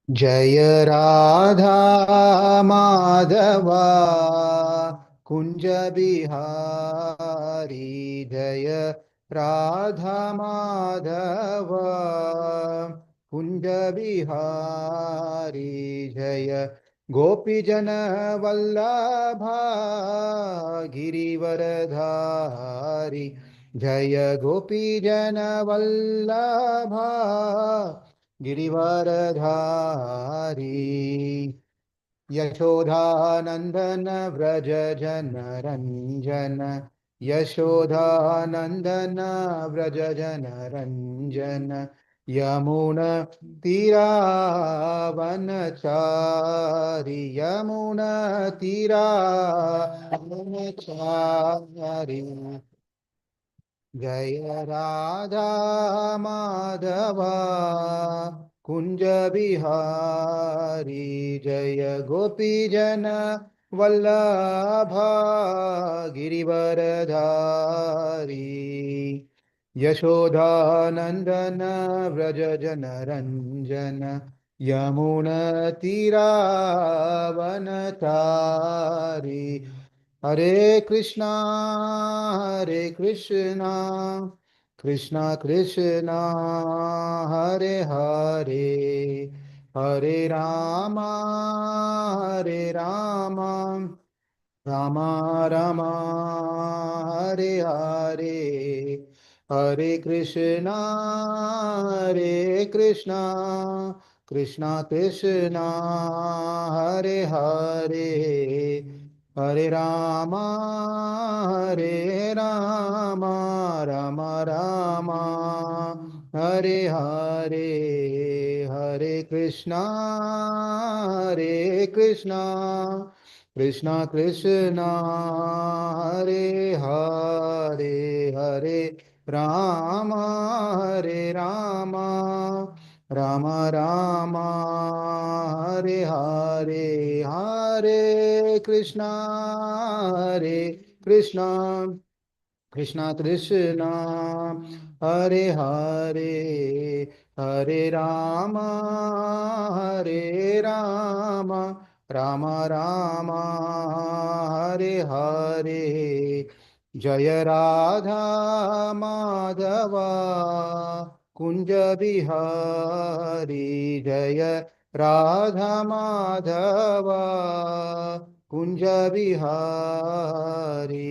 जय राधा माधवा कुंज बिहारी। जय राधा माधवा कुंज बिहारी। जय गोपी जन वल्लभा गिरिवरधारी। जय गोपी जन वल्लभा गिरिवरधारी। यशोधानंदन व्रज जन रंजन। यशोधानंदन व्रज जन रंजन। यमुन तीरावनचारि। यमुन तीरावनचारि। जय राधा माधवा कुंज बिहारी। जय गोपी जन वल्लभा गिरिवरधारी। यशोदानंदन व्रज जन रंजन। यमुन तीरावनचारी। हरे कृष्णा कृष्णा कृष्णा हरे हरे, हरे राम राम राम हरे हरे। हरे कृष्णा कृष्णा कृष्णा हरे हरे, हरे राम राम राम हरे हरे। हरे कृष्णा कृष्णा कृष्णा हरे हरे, हरे राम राम राम राम हरे हरे। हरे कृष्णा कृष्णा कृष्णा हरे हरे, हरे राम राम राम हरे हरे। जय राधा माधवा कुंज बिहारी। जय राधा माधवा कुंज बिहारी।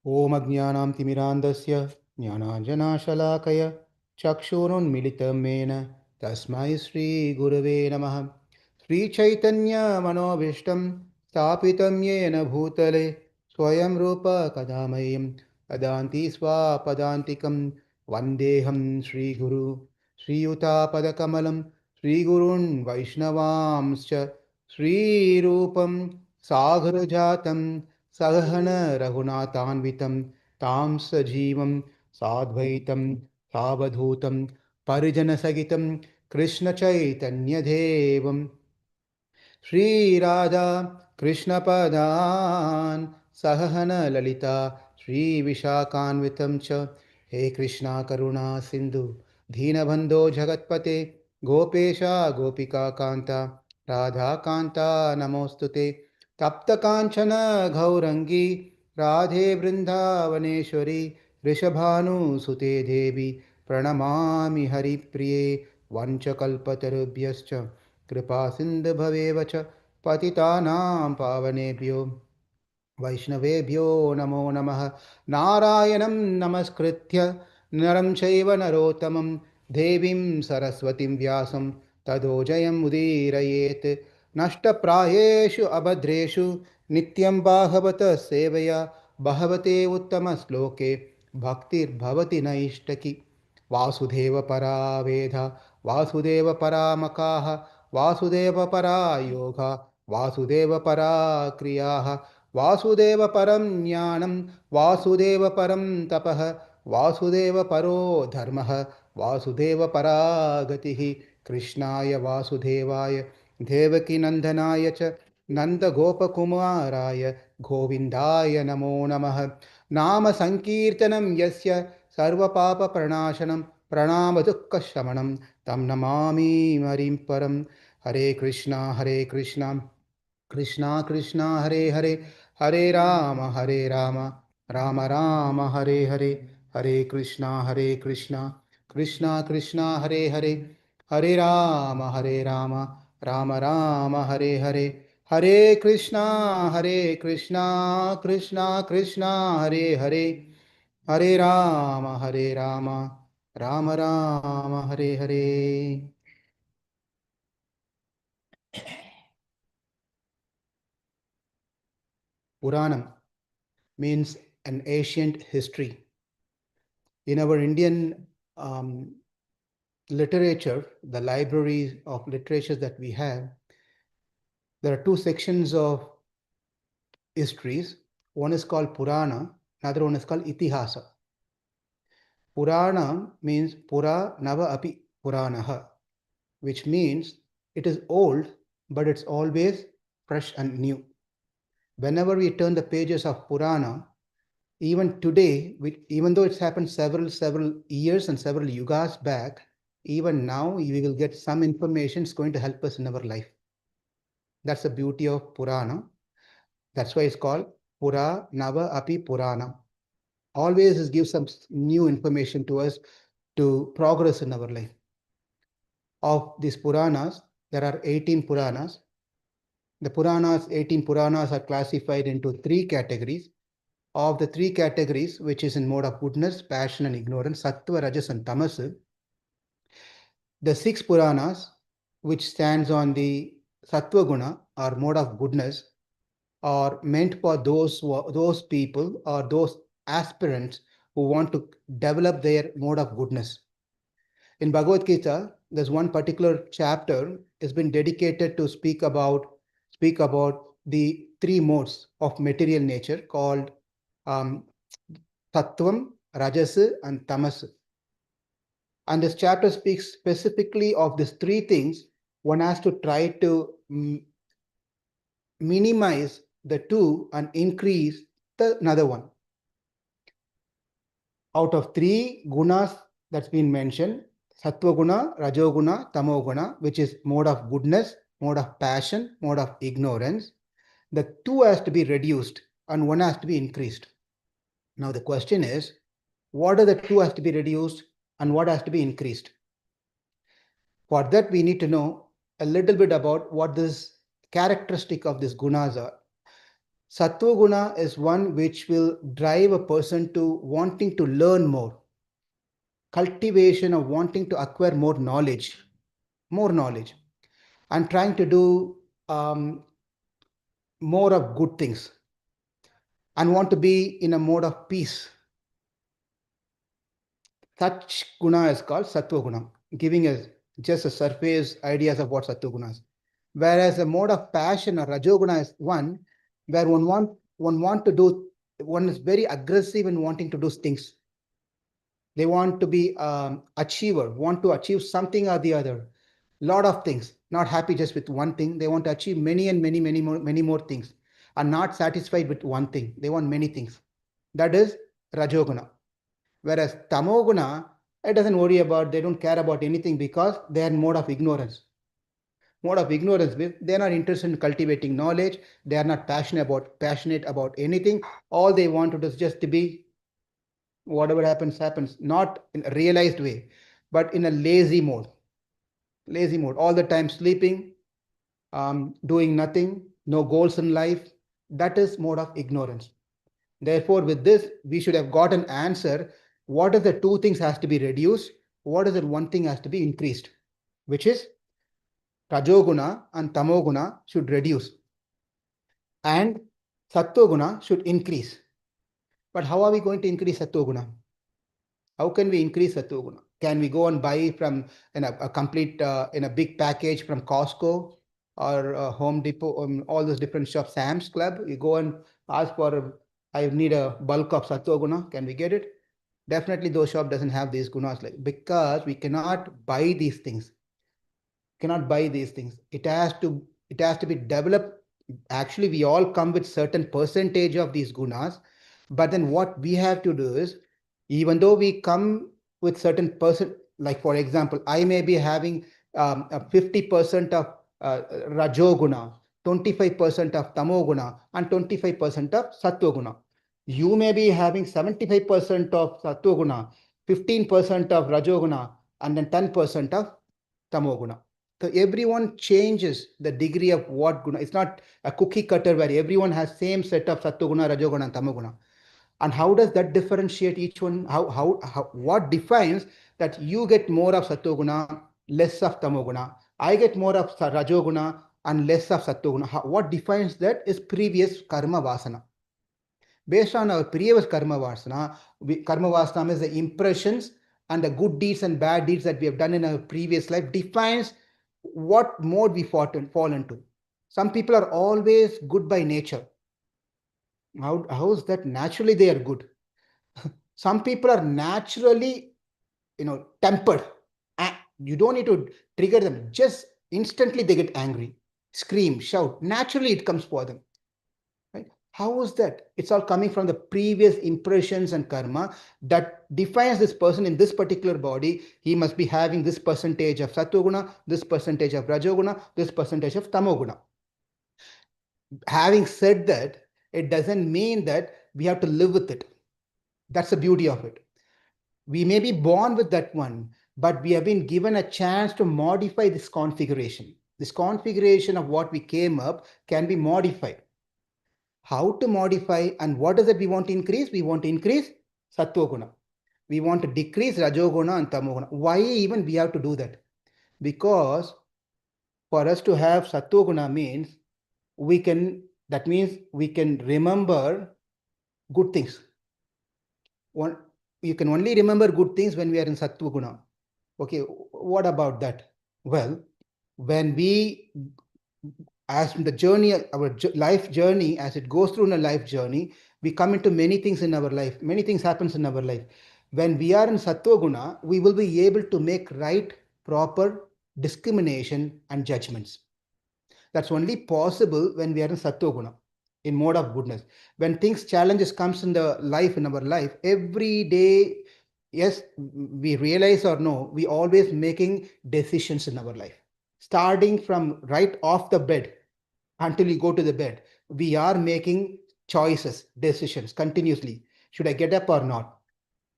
ॐ अज्ञानातिमिरान्धस्य ज्ञानाञ्जनशलाकय चक्षुरुन्मिलितं येन तस्मै श्रीगुरवे नमः। श्रीचैतन्यमनोभीष्टं स्थापितं येन भूतले स्वयं रूप कदा मह्यं ददाति स्वापदान्तिकं। वन्देऽहं श्रीगुरु श्रीयुतापदकमलं श्रीगुरून् वैष्णवांश्च श्रीरूपं सागरजातं सहन रघुनाथान्वितं तां सजीवं साद्वैतं सावधूतं परिजनसहितं कृष्णचैतन्यदेवं श्रीराधा कृष्णपदान् सहन ललिता श्रीविशाखान्वितं च। हे कृष्णा करुणा सिन्धु दीनबन्धो जगत्पते गोपेशा गोपिका कान्ता राधा कान्ता नमोऽस्तु ते। तप्तकाञ्चन गौरङ्गी राधे वृन्दावनेश्वरी वृषभानुसुते देवी प्रणमामि हरिप्रिये। वञ्चकल्पतरुभ्यश्च कृपा सिन्धुभवेव च पतितानां पावनेभ्यो वैष्णवेभ्यो नमो नमः। नारायणं नमस्कृत्य नरं चैव नरोत्तमं देवीं सरस्वतीं व्यासं ततो जयमुदीरयेत्। नष्टप्रायेषु अभद्रेषु नित्यं भागवत सेवया बहवते उत्तमश्लोके भक्तिर्भवति नैष्टकी। वासुदेवपरा वेदा वासुदेवपरा मकाः वासुदेवपरा योगा वासुदेवपरा क्रियाः वासुदेव परं ज्ञानं वासुदेव परं तपः वासुदेव परो धर्मः वासुदेव परा गतिः। कृष्णाय वासुदेवाय देवकीनन्दनाय च नन्दगोपकुमाराय गोविन्दाय नमो नमः। Nama Sankirtanam Yasya Sarva Papa Pranashanam Pranama Dukkha Shamanam Tam Namami Marim Param. Hare Krishna, Hare Krishna, Krishna Krishna, Hare Hare, Hare Rama, Hare Rama, Rama Rama, Hare Hare, Hare Krishna, Hare Krishna, Krishna Krishna, Hare Hare, Hare Rama, Hare Rama, Rama Rama, Hare Hare, Hare Krishna, Hare Krishna, Krishna Krishna, Hare Hare, Hare Rama, Hare Rama, Rama Rama, Hare Hare. Puranam means an ancient history. In our Indian literature, the library of literature that we have, there are two sections of histories. One is called Purana, another one is called Itihasa. Purana means Pura Nava Api Puranaha, which means it is old, but it's always fresh and new. Whenever we turn the pages of Purana, even today, even though it's happened several years and several yugas back, even now we will get some information is going to help us in our life. That's the beauty of Purana. That's why it's called Pura Nava Api Purana. Always it gives some new information to us to progress in our life. Of these Puranas, there are 18 Puranas. The Puranas, 18 Puranas are classified into three categories. Of the three categories, which is in mode of goodness, passion and ignorance, Sattva, Rajas and Tamas, the six Puranas, which stands on the Sattva-guṇa or mode of goodness, are meant for those people or those aspirants who want to develop their mode of goodness. In Bhagavad Gita, there's one particular chapter has been dedicated to speak about the three modes of material nature called Sattvam, Rajas, and Tamas. And this chapter speaks specifically of these three things. One has to try to minimize the two and increase the another one. Out of three gunas that's been mentioned, Sattva-guṇa, Rajo-guṇa, Tamo-guṇa, which is mode of goodness, mode of passion, mode of ignorance, the two has to be reduced and one has to be increased. Now the question is, what are the two has to be reduced and what has to be increased? For that, we need to know a little bit about what this characteristic of these gunas are. Sattva-guna is one which will drive a person to wanting to learn more, cultivation of wanting to acquire more knowledge, and trying to do more of good things, and want to be in a mode of peace. Such guna is called Sattva-guna, giving us just a surface ideas of what Sattva-guna is. Whereas a mode of passion or Rajoguna is one where one is very aggressive in wanting to do things. They want to be achiever, want to achieve something or the other. Lot of things, not happy just with one thing. They want to achieve many and many more things, are not satisfied with one thing. They want many things. That is Rajoguna. Whereas Tamoguna, it doesn't worry about, they don't care about anything because they are in mode of ignorance. Mode of ignorance, they are not interested in cultivating knowledge. They are not passionate about anything. All they want to do is just to be, whatever happens, not in a realized way, but in a lazy mode. All the time sleeping, doing nothing, no goals in life. That is mode of ignorance. Therefore, with this, we should have got an answer. What is the two things has to be reduced? What is the one thing has to be increased? Which is Rajoguna and Tamoguna should reduce and Sattva-guna should increase. But how are we going to increase Sattva-guna? How can we increase Sattva-guna? Can we go and buy from a complete in a big package from Costco or Home Depot, all those different shops, Sam's Club? You go and ask for, I need a bulk of Sattva-guna. Can we get it? Definitely those shop doesn't have these gunas, because we cannot buy these things. It has to be developed. Actually, we all come with certain percentage of these gunas, But then what we have to do is, even though we come with certain person, like for example, I may be having 50% of Rajoguna, 25% of Tamoguna, and 25% of Sattva-guna. You may be having 75% of Sattva-guna, 15% of Rajoguna, and then 10% of Tamoguna. So everyone changes the degree of what guna. It's not a cookie cutter where everyone has same set of Sattva-guna, Rajoguna, and Tamoguna. And how does that differentiate each one? What defines that you get more of Sattva-guna, less of Tamoguna? I get more of Rajoguna and less of Sattva-guna. What defines that is previous karma vasana. Based on our previous karma vasana, karma vasana means the impressions and the good deeds and bad deeds that we have done in our previous life defines what mode we fall into. Some people are always good by nature. How is that? Naturally they are good. Some people are naturally, tempered. You don't need to trigger them. Just instantly they get angry, scream, shout. Naturally it comes for them. Right? How is that? It's all coming from the previous impressions and karma that defines this person in this particular body. He must be having this percentage of Sattva-guna, this percentage of Rajoguna, this percentage of Tamoguna. Having said that, it doesn't mean that we have to live with it. That's the beauty of it. We may be born with that one, but we have been given a chance to modify this configuration. This configuration of what we came up can be modified. How to modify and what is it we want to increase? We want to increase Sattva-guna. We want to decrease Rajoguna and Tamoguna. Why even we have to do that? Because for us to have Sattva-guna means that means we can remember good things. You can only remember good things when we are in Sattva-guna. Okay, what about that? Well, when as the journey, our life journey, as it goes through in a life journey, we come into many things in our life. Many things happens in our life. When we are in Sattva-guna, we will be able to make right, proper discrimination and judgments. That's only possible when we are in Sattva-guna, in mode of goodness. When challenges comes in our life, every day, yes, we realize or no, we always making decisions in our life. Starting from right off the bed until you go to the bed, we are making choices, decisions continuously. Should I get up or not?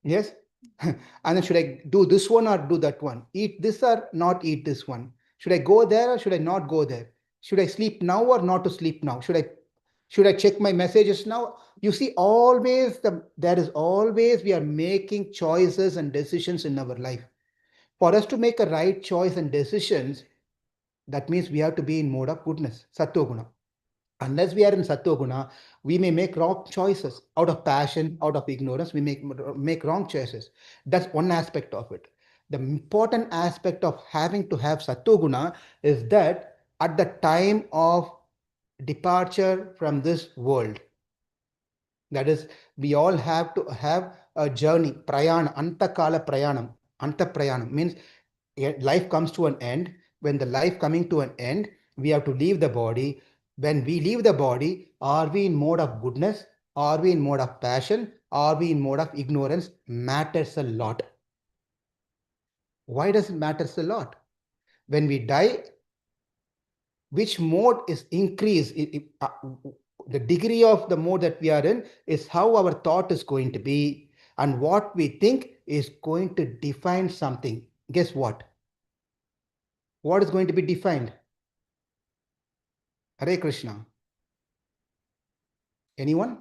Yes. And then should I do this one or do that one? Eat this or not eat this one? Should I go there or should I not go there? Should I sleep now or not to sleep now? Should I check my messages now? You see, we are making choices and decisions in our life. For us to make a right choice and decisions, that means we have to be in mode of goodness, Sattva-guna. Unless we are in Sattva-guna, we may make wrong choices. Out of passion, out of ignorance, we make wrong choices. That's one aspect of it. The important aspect of having to have Sattva-guna is that at the time of departure from this world, that is, we all have to have a journey, prayana, antakala prayanam. Anta prayanam means life comes to an end. When the life coming to an end, we have to leave the body. When we leave the body, are we in mode of goodness? Are we in mode of passion? Are we in mode of ignorance? Matters a lot. Why does it matters a lot? When we die, which mode is increased? The degree of the mode that we are in is how our thought is going to be, and what we think is going to define something. Guess what? What is going to be defined? Hare Krishna. Anyone?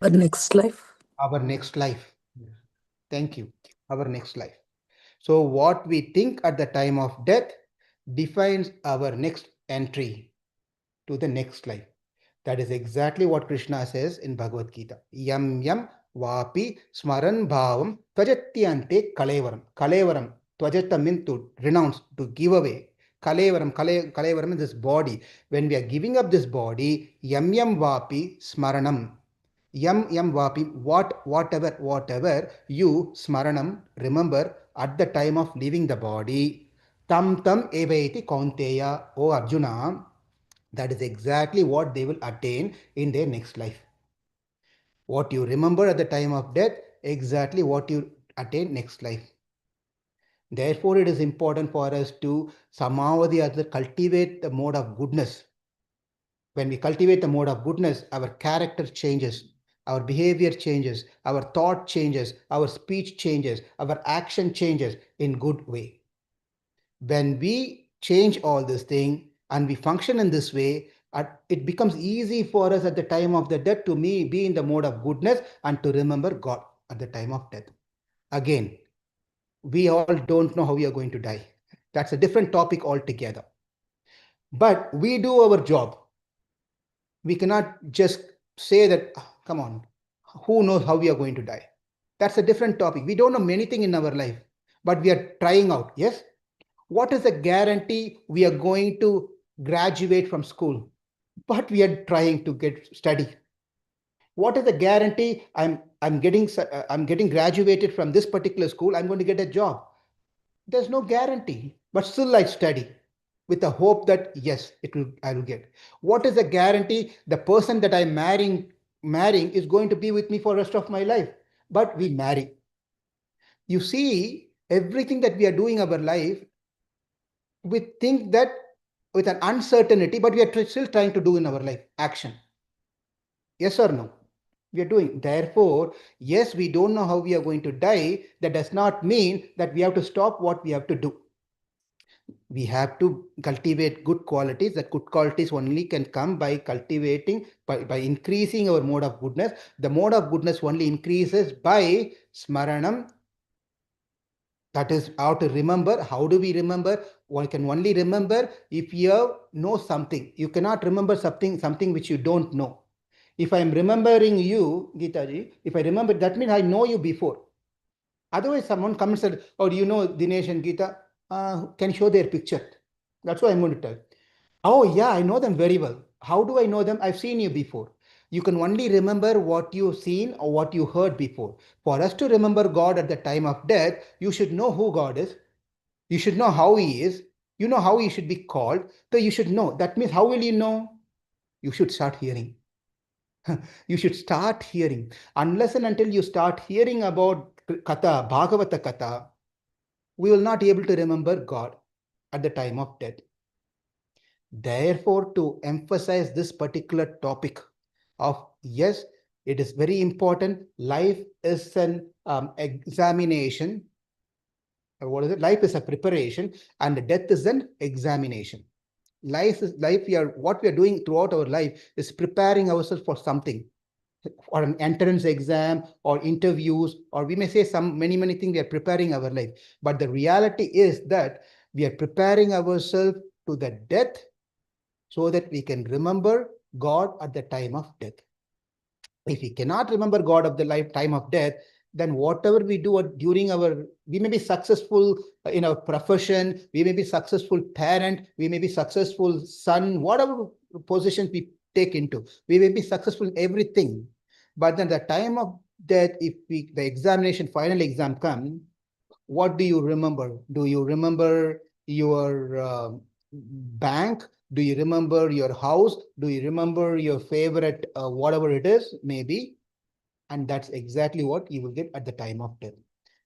Our next life. Our next life. Thank you. Our next life. So what we think at the time of death defines our next entry to the next life. That is exactly what Krishna says in Bhagavad Gita. Yam yam vapi smaran bhavam tvajatyante kalevaram. Kalevaram, tvajata means to renounce, to give away. Kalevaram is this body. When we are giving up this body, yam yam vapi smaranam. Yam yam vapi, whatever you smaranam, remember at the time of leaving the body, tam evaiti kaunteya, O Arjuna, That is exactly what they will attain in their next life. What you remember at the time of death, exactly what you attain next life. Therefore, it is important for us to somehow or the other cultivate the mode of goodness. When we cultivate the mode of goodness, our character changes, our behavior changes, our thought changes, our speech changes, our action changes in good way. When we change all this thing and we function in this way, it becomes easy for us at the time of the death to be in the mode of goodness and to remember God at the time of death. Again, we all don't know how we are going to die. That's a different topic altogether. But we do our job. We cannot just say that, come on, who knows how we are going to die? That's a different topic. We don't know many things in our life, but we are trying out. Yes? What is the guarantee we are going to graduate from school? But we are trying to get study. What is the guarantee I'm getting graduated from this particular school? I'm going to get a job. There's no guarantee, but still I study with the hope that yes, I will get. What is the guarantee the person that I'm marrying is going to be with me for the rest of my life? But we marry. You see, everything that we are doing our life, we think that with an uncertainty, but we are still trying to do in our life action. Yes or no? We are doing. Therefore, yes, we don't know how we are going to die. That does not mean that we have to stop what we have to do. We have to cultivate good qualities. That good qualities only can come by cultivating, by increasing our mode of goodness. The mode of goodness only increases by smaranam. That is how to remember. How do we remember? One can only remember if you know something. You cannot remember something which you don't know. If I am remembering you, Geeta ji, if I remember, that means I know you before. Otherwise, someone comes and said, oh, do you know Dinesh and Geeta? Can show their picture. That's what I'm going to tell. Oh, yeah, I know them very well. How do I know them? I've seen you before. You can only remember what you've seen or what you heard before. For us to remember God at the time of death, you should know who God is. You should know how He is. You know how He should be called. So you should know. That means, how will you know? You should start hearing. You should start hearing. Unless and until you start hearing about Katha, Bhagavata Katha, we will not be able to remember God at the time of death. Therefore, to emphasize this particular topic of yes, it is very important. Life is an examination. What is it? Life is a preparation, and death is an examination. Life. What we are doing throughout our life is preparing ourselves for something, or an entrance exam, or interviews, or we may say many things. We are preparing our life, but the reality is that we are preparing ourselves to the death, so that we can remember God at the time of death. If we cannot remember God of the lifetime of death, then whatever we do during we may be successful in our profession, we may be successful parent, we may be successful son, whatever positions we take into, we may be successful in everything. But then the time of death, if the final exam comes, what do you remember? Do you remember your bank? Do you remember your house? Do you remember your favorite, whatever it is, maybe? And that's exactly what you will get at the time of death.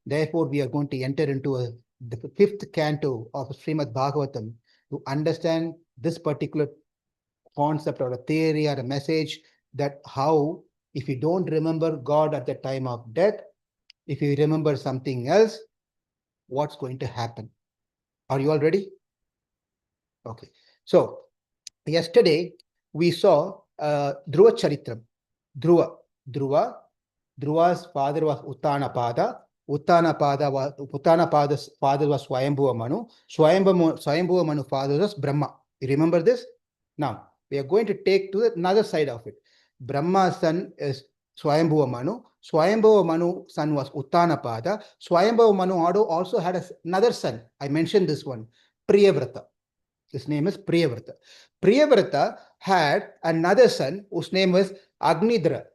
Therefore, we are going to enter into the fifth canto of Srimad Bhagavatam to understand this particular concept or a theory or a message, that how, if you don't remember God at the time of death, if you remember something else, what's going to happen. Are you all ready? Okay. So, yesterday we saw Dhruva Charitram. Dhruva's father was Uttanapada. Uttanapada's father was Swayambhuva Manu. Swayambhuva Manu father was Brahma. You remember this? Now, we are going to take to another side of it. Brahma's son is Swayambhuva Manu. Swayambhuva Manu's son was Uttanapada. Swayambhuva Manu also had another son. I mentioned this one, Priyavrata. His name is Priyavrata. Priyavrata had another son whose name was Agnidra.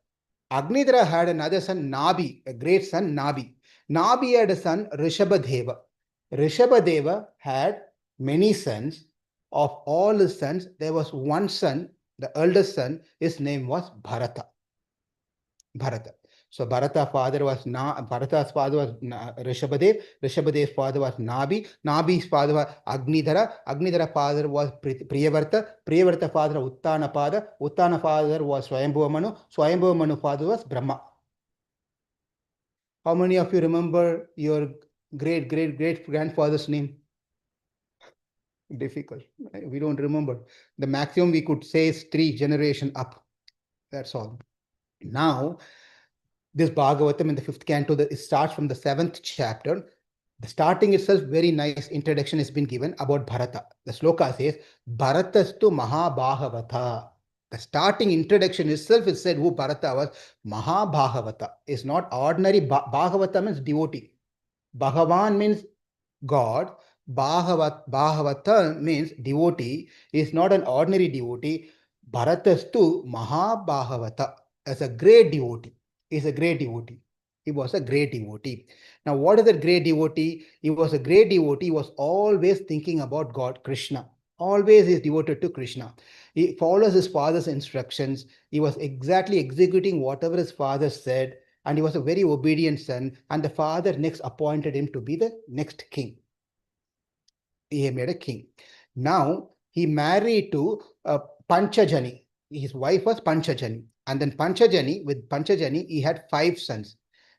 Agnidra had another son, Nabi, a great son, Nabi. Nabi had a son, Rishabhadeva. Rishabhadeva had many sons. of all his sons, there was one son, the eldest son, his name was Bharata. Bharata. So Bharata's father was Rishabhadev. Rishabhadev's father was Nabi. Nabi's father was Agnidhara. Agnidhara's father was Priyavarta. Priyavarta's father was Uttanapada. Uttana's father was Swayambhuvamanu. Swayambhuvamanu's father was Brahma. How many of you remember your great grandfather's name? Difficult. We don't remember. The maximum we could say is 3 generations up. That's all. Now, this Bhagavatam in the 5th canto, it starts from the 7th chapter. The starting itself, very nice introduction has been given about Bharata. The sloka says, Bharatastu Mahabhagavata. The starting introduction itself is said who Bharata was. Mahabhagavata is not ordinary. Bhagavata means devotee. Bhagavan means God. Bhagavata means devotee. Is not an ordinary devotee. Bharatastu Mahabhagavata as a great devotee. Is a great devotee. He was a great devotee. Now, what is a great devotee? He was a great devotee. He was always thinking about God, Krishna. Always is devoted to Krishna. He follows his father's instructions. He was exactly executing whatever his father said. And he was a very obedient son. And the father next appointed him to be the next king. He made a king. Now, he married to Panchajani. His wife was Panchajani. And then with Panchajani, he had 5 sons.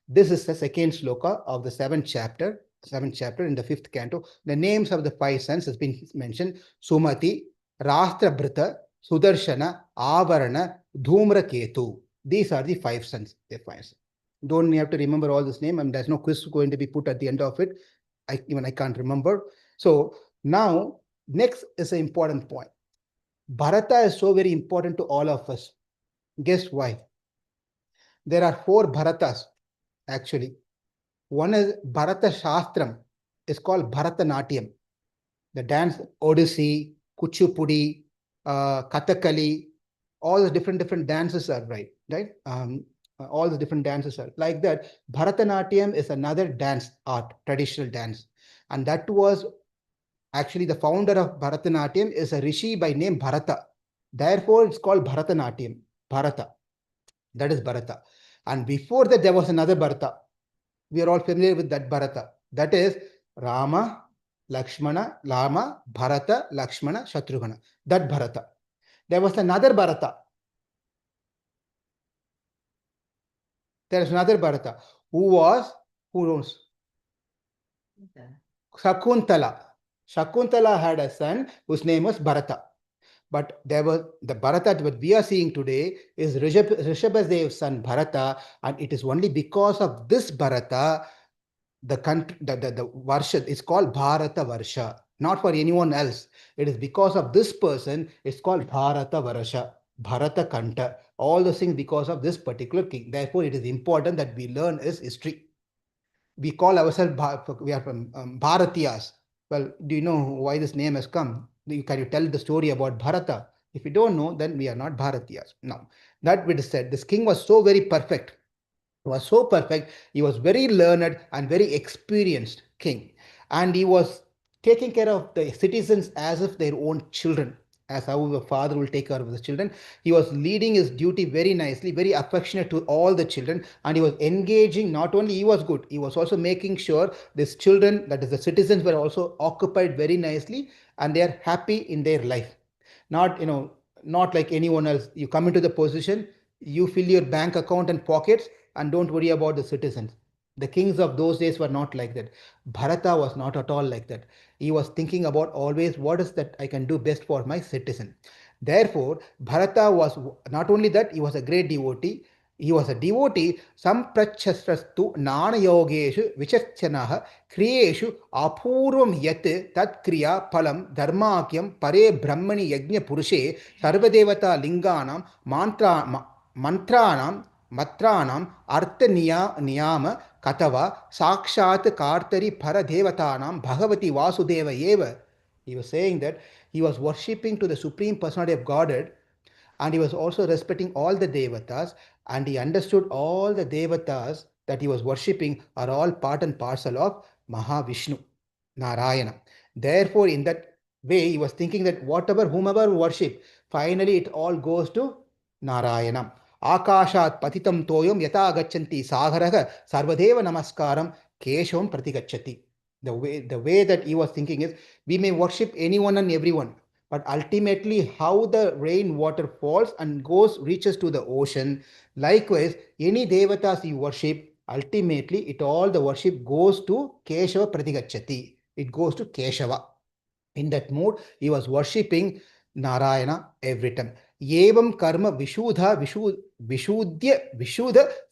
This is the second sloka of the 7th chapter in the 5th canto. The names of the 5 sons has been mentioned. Sumati, Rashtrabrita, Sudarshana, Avarana, Dhumraketu. These are the 5 sons. Don't have to remember all this name, and there's no quiz going to be put at the end of it. I can't remember. So now, next is an important point. Bharata is so very important to all of us. Guess why? There are 4 Bharatas, actually. One is Bharata Shastram. It's called Bharatanatyam. The dance, Odissi, Kuchipudi, Kathakali, all the different dances are right? All the different dances are like that. Bharatanatyam is another dance art, traditional dance. And that was actually the founder of Bharatanatyam is a rishi by name Bharata. Therefore, it's called Bharatanatyam. Bharata. That is Bharata. And before that, there was another Bharata. We are all familiar with that Bharata. That is Rama, Lakshmana, Lama, Bharata, Lakshmana, Shatrugna. That Bharata. There was another Bharata. There is another Bharata. Who knows? Shakuntala. Shakuntala had a son whose name was Bharata. But there was the Bharata that we are seeing today is Rishabhadev's son Bharata, and it is only because of this Bharata the Varsha is called Bharata Varsha, not for anyone else. It is because of this person, it's called Bharata Varsha, Bharata Kanta. All those things because of this particular king. Therefore, it is important that we learn his history. We call ourselves, we are from Bharatiyas. Well, do you know why this name has come? Can you tell the story about Bharata? If you don't know, then we are not Bharatiyas. Now, that being said, this king was so very perfect. He was so perfect. He was very learned and very experienced king. And he was taking care of the citizens as if their own children, as how a father will take care of the children. He was leading his duty very nicely, very affectionate to all the children, and he was engaging. Not only he was good, he was also making sure these children, that is the citizens, were also occupied very nicely and they are happy in their life. Not like anyone else. You come into the position, you fill your bank account and pockets and don't worry about the citizens. The kings of those days were not like that. Bharata was not at all like that. He was thinking about always what is that I can do best for my citizen. Therefore, Bharata was not only that, he was a great devotee. He was a devotee. Samprachasrastu nana yogeshu vichachanaha kriyeshu apurvam yat tat kriya palam dharmakyam pare brahmani yajna purushe sarvadevata linganam mantranam matranam artha niyama katava sakshat kartari paradevatanam bhagavati vasudeva eva. He was saying that he was worshipping to the Supreme Personality of Godhead, and he was also respecting all the devatas, and he understood all the devatas that he was worshipping are all part and parcel of Mahavishnu, Narayana. Therefore, in that way, he was thinking that whomever worship, finally it all goes to Narayanam. Akashat patitam toyam yata gachanti sagaraha sarvadeva namaskaram keshavam pratigachati. The way that he was thinking is, we may worship anyone and everyone, but ultimately how the rain water falls and reaches to the ocean. Likewise, any devatas you worship, ultimately it all the worship goes to Keshava pratigachati. It goes to Keshava. In that mood, he was worshipping Narayana every time. Yevam karma vishuddha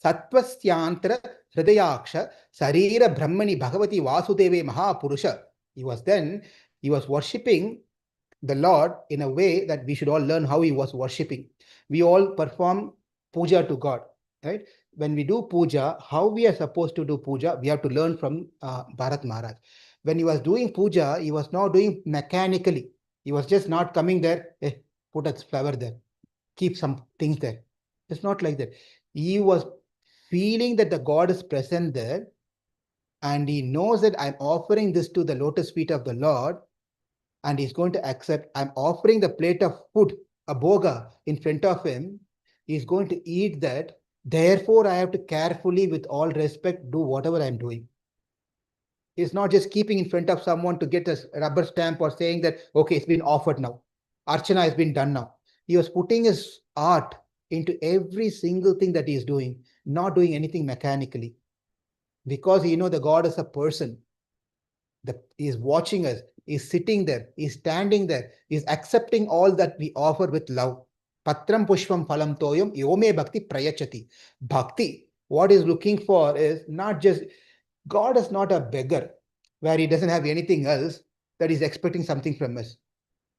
sattvasyantra hridayaksha sarira brahmani bhagavati vasudeve mahapurusha. He was worshipping the Lord in a way that we should all learn how he was worshipping. We all perform puja to God, right? When we do puja, how we are supposed to do puja, we have to learn from Bharat Maharaj. When he was doing puja, he was not doing mechanically. He was just not coming there, put a flower there, keep some things there. It's not like that. He was feeling that the God is present there, and he knows that I'm offering this to the lotus feet of the Lord, and he's going to accept. I'm offering the plate of food, a bhoga, in front of him. He's going to eat that. Therefore, I have to carefully, with all respect, do whatever I'm doing. He's not just keeping in front of someone to get a rubber stamp or saying that, okay, it's been offered now. Archana has been done now. He was putting his art into every single thing that he is doing, not doing anything mechanically. Because the God is a person. He is watching us. He's sitting there. He's standing there. He's accepting all that we offer with love. Patram pushpam phalam toyam yome bhakti prayachati. Bhakti, what he's looking for is not just, God is not a beggar where he doesn't have anything else that he's expecting something from us.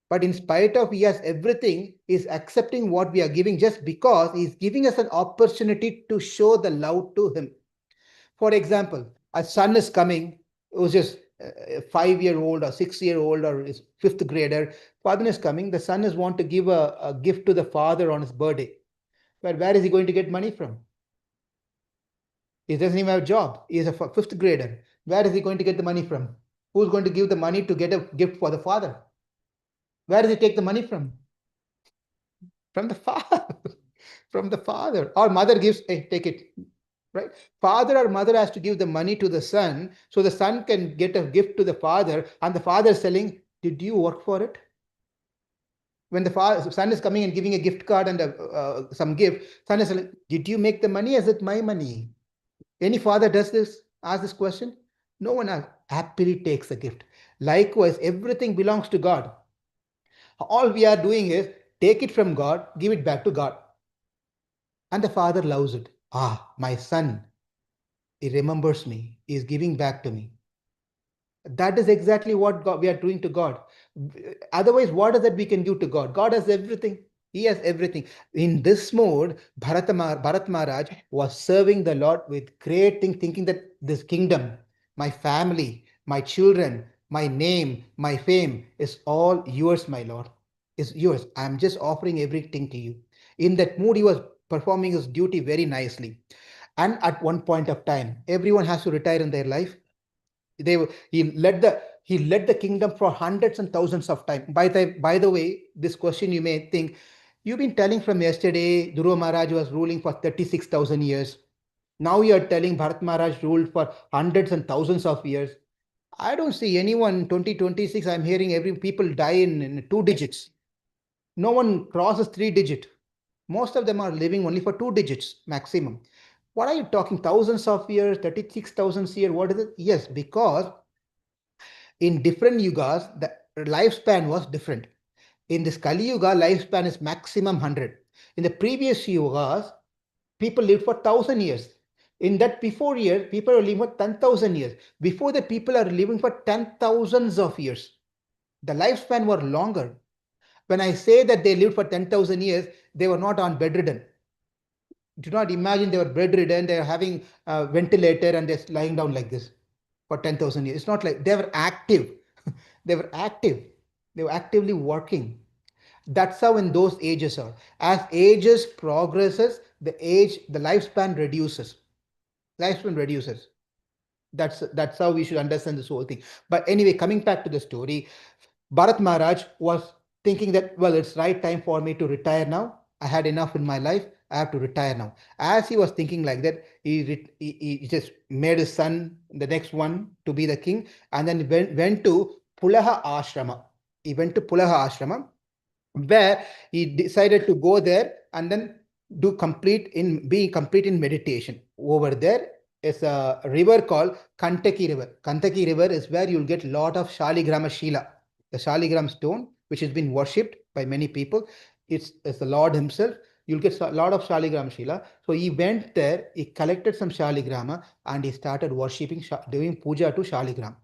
But in spite of he has everything, he's accepting what we are giving just because he's giving us an opportunity to show the love to him. For example, a son is coming, who's just a 5-year-old or 6-year-old or is fifth grader. Father is coming. The son is want to give a gift to the father on his birthday. But where is he going to get money from? He doesn't even have a job. He is a fifth grader. Where is he going to get the money from? Who's going to give the money to get a gift for the father? Where does he take the money from? From the father. From the father. Or mother gives, hey, take it. Right? Father or mother has to give the money to the son, so the son can get a gift to the father, and the father is telling, did you work for it? When the son is coming and giving a gift card and some gift, son is telling, did you make the money? Is it my money? Any father does this, ask this question? No one happily takes the gift. Likewise, everything belongs to God. All we are doing is take it from God, give it back to God. And the father loves it. My son, he remembers me, he is giving back to me. That is exactly what we are doing to God. Otherwise, what is that we can give to God? God has everything. He has everything. In this mode, Bharat Maharaj was serving the Lord with great thinking that this kingdom, my family, my children, my name, my fame is all yours, my Lord. Is yours. I'm just offering everything to you. In that mood, he was performing his duty very nicely. And at one point of time, everyone has to retire in their life. He led the kingdom for hundreds and thousands of time. By the way, this question you may think, you've been telling from yesterday Dhruva Maharaj was ruling for 36,000 years. Now you are telling Bharat Maharaj ruled for hundreds and thousands of years. I don't see anyone 2026. I'm hearing every people die in 2 digits. No one crosses 3 digit. Most of them are living only for 2 digits maximum. What are you talking? Thousands of years, 36,000 years. What is it? Yes, because in different yugas, the lifespan was different. In this Kali Yuga, lifespan is maximum 100. In the previous yugas, people lived for 1,000 years. In that before year, people are living for 10,000 years. Before that, people are living for 10,000s of years. The lifespan were longer. When I say that they lived for 10,000 years, they were not on bedridden. Do not imagine they were bedridden, they are having a ventilator and they're lying down like this for 10,000 years. It's not like they were active. They were active. They were actively working. That's how in those ages are. As ages progresses, the lifespan reduces. Lifespan reduces. That's how we should understand this whole thing. But anyway, coming back to the story, Bharat Maharaj was thinking that, well, it's right time for me to retire now. I had enough in my life. I have to retire now. As he was thinking like that, he just made his son, the next one, to be the king, and then went to Pulaha Ashrama. He went to Pulaha Ashrama, where he decided to go there and then be complete in meditation. Over there is a river called Kantaki River. Kantaki River is where you'll get a lot of Shaligrama Shila, the Shaligram stone, which has been worshipped by many people. It's the Lord himself. You'll get a lot of Shaligram Shila. So he went there, he collected some Shaligrama, and he started worshipping, doing puja to Shaligram.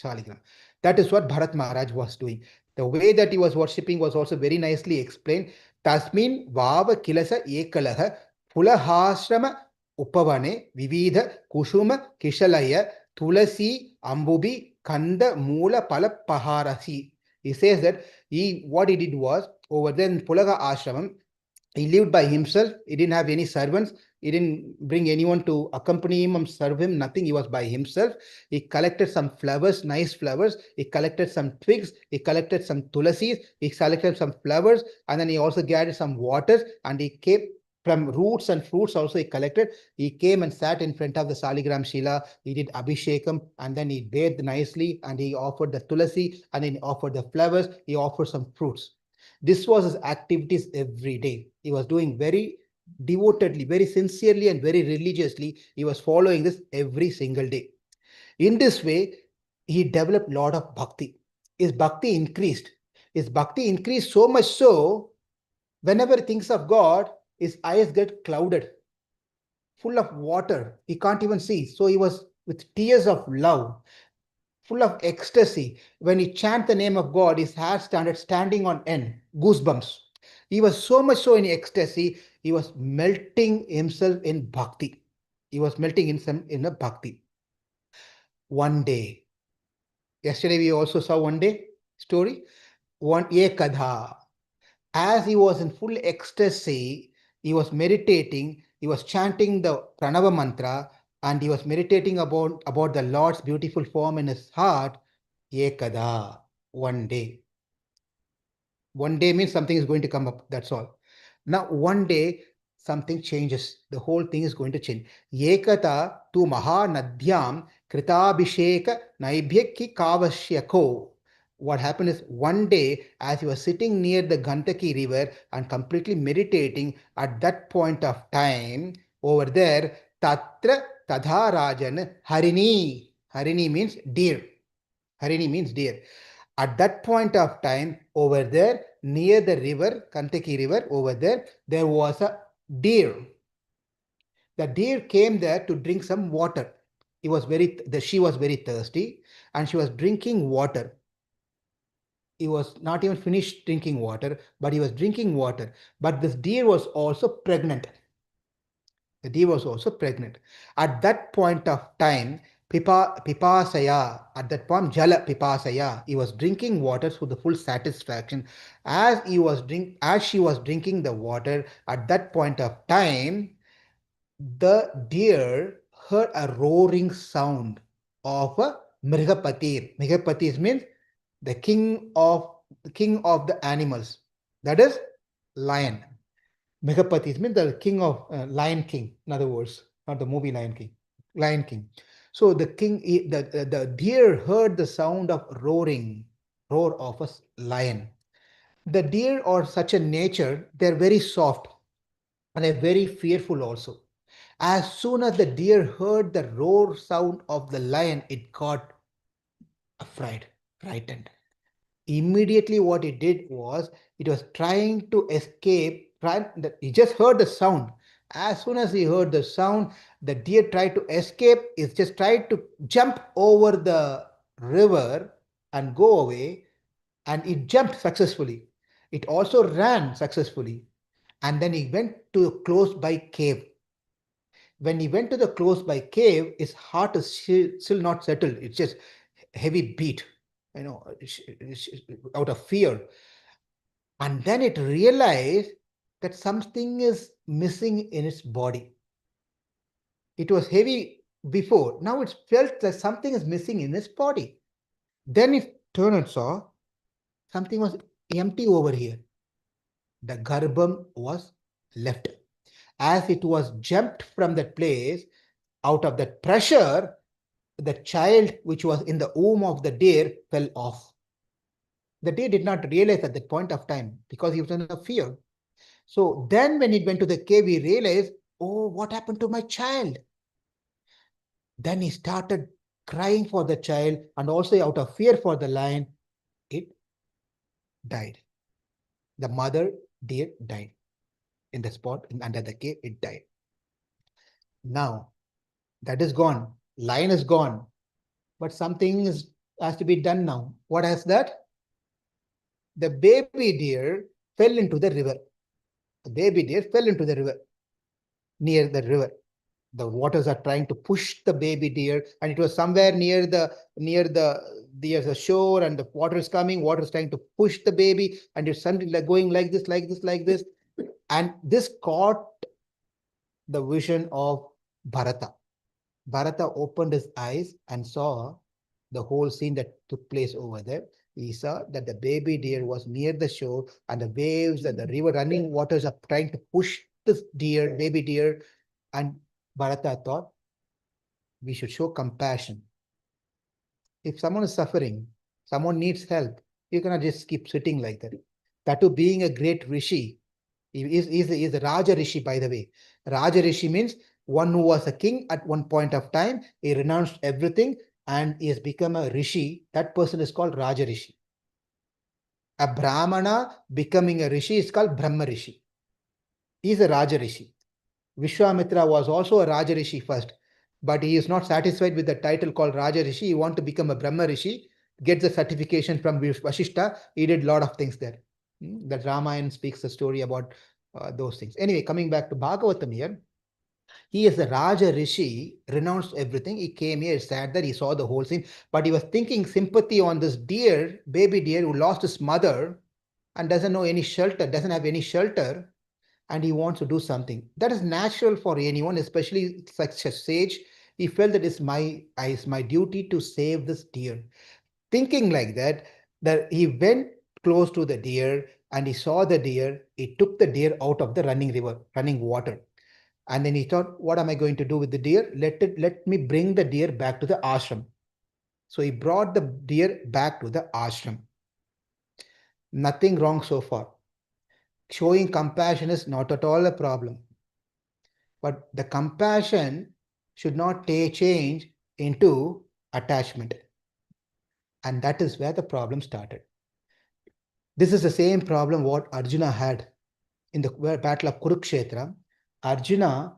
Shaligram. That is what Bharat Maharaj was doing. The way that he was worshipping was also very nicely explained. Tasmin Vava Kilasa Ekalaha Pulahashrama Upavane Vividha Kushuma Kishalaya Tulasi Ambubi Kanda Mula Palapaharasi. He says that what he did was, over there in Pulaga Ashramam, he lived by himself. He didn't have any servants. He didn't bring anyone to accompany him and serve him. Nothing. He was by himself. He collected some flowers, nice flowers. He collected some twigs. He collected some tulasis. He collected some flowers. And then he also gathered some waters. And he came from roots and fruits also he collected. He came and sat in front of the Saligram Shila. He did Abhishekam. And then he bathed nicely. And he offered the tulasi. And then he offered the flowers. He offered some fruits. This was his activities every day. He was doing very devotedly, very sincerely, and very religiously. He was following this every single day. In this way, he developed a lot of bhakti. His bhakti increased. His bhakti increased so much so, whenever he thinks of God, his eyes get clouded, full of water. He can't even see. So he was with tears of love, full of ecstasy. When he chanted the name of God, his hair started standing on end, goosebumps. He was so much so in ecstasy, he was melting himself in bhakti. He was melting in a bhakti. One day, yesterday we also saw one day story, one ekadha. As he was in full ecstasy, he was meditating, he was chanting the Pranava mantra, and he was meditating about the Lord's beautiful form in his heart. Ekada, one day. One day means something is going to come up, that's all. Now, one day, something changes. The whole thing is going to change. Ekata tu mahanadhyam kritabhisheka naibhyaki kavashyako. What happened is, one day, as he was sitting near the Gandaki river and completely meditating, at that point of time, over there, Tatra Tadharajan Harini. Harini means deer. Harini means deer. At that point of time, over there, near the river, Kantaki river, over there was a deer. The deer came there to drink some water. She was very thirsty, and she was drinking water. He was not even finished drinking water, but he was drinking water. But this deer was also pregnant. The deer was also pregnant. At that point of time, Pipasaya, at that point, Jala Pipasaya, he was drinking water to the full satisfaction. As she was drinking the water, at that point of time, the deer heard a roaring sound of a Mrigapatir. Mrigapatir means the king of the animals. That is lion. Megapati means the king of Lion King, in other words, not the movie Lion King, Lion King. So the the deer heard the sound of roar of a lion. The deer are such a nature, they're very soft and they're very fearful also. As soon as the deer heard the roar sound of the lion, it got afraid, frightened. Immediately what it did was, it was trying to escape. He just heard the sound. As soon as he heard the sound, the deer tried to escape. It just tried to jump over the river and go away, and it jumped successfully. It also ran successfully, and then he went to a close by cave. When he went to the close by cave, his heart is still not settled. It's just heavy beat, out of fear. And then it realized that something is missing in its body. It was heavy before. Now it felt that something is missing in its body. Then it turned and saw something was empty over here. The garbham was left. As it was jumped from that place, out of that pressure, the child which was in the womb of the deer fell off. The deer did not realize at that point of time because he was in a fear. So then when it went to the cave, he realized, oh, what happened to my child? Then he started crying for the child, and also out of fear for the lion, it died. The mother deer died in the spot under the cave, it died. Now that is gone. Lion is gone. But something has to be done now. What has that? The baby deer fell into the river. The baby deer fell into the river, near the river. The waters are trying to push the baby deer, and it was somewhere near the shore, and the water is coming. Water is trying to push the baby, and it's something like going like this, like this, like this, and this caught the vision of Bharata. Bharata opened his eyes and saw the whole scene that took place over there. He saw that the baby deer was near the shore, and the waves and the river running waters are trying to push this deer, baby deer. And Bharata thought, we should show compassion. If someone is suffering, someone needs help, you cannot just keep sitting like that. That too, being a great rishi, he is a Raja Rishi, by the way. Raja Rishi means one who was a king at one point of time. He renounced everything and he has become a Rishi. That person is called Raja Rishi. A Brahmana becoming a Rishi is called Brahma Rishi. He is a Raja Rishi. Vishwamitra was also a Raja Rishi first, but he is not satisfied with the title called Raja Rishi. He wants to become a Brahma Rishi, get the certification from Vasishta. He did a lot of things there. That Ramayana speaks the story about those things. Anyway, coming back to Bhagavatam here, he is a Raja Rishi, renounced everything. He came here, sat there, he saw the whole scene, but he was thinking sympathy on this deer, baby deer who lost his mother and doesn't know any shelter, doesn't have any shelter, and he wants to do something. That is natural for anyone, especially such a sage. He felt that it's my duty to save this deer. Thinking like that, he went close to the deer and he saw the deer. He took the deer out of the running river, running water. And then he thought, what am I going to do with the deer? Let me bring the deer back to the ashram. So he brought the deer back to the ashram. Nothing wrong so far. Showing compassion is not at all a problem. But the compassion should not change into attachment. And that is where the problem started. This is the same problem what Arjuna had in the battle of Kurukshetra. Arjuna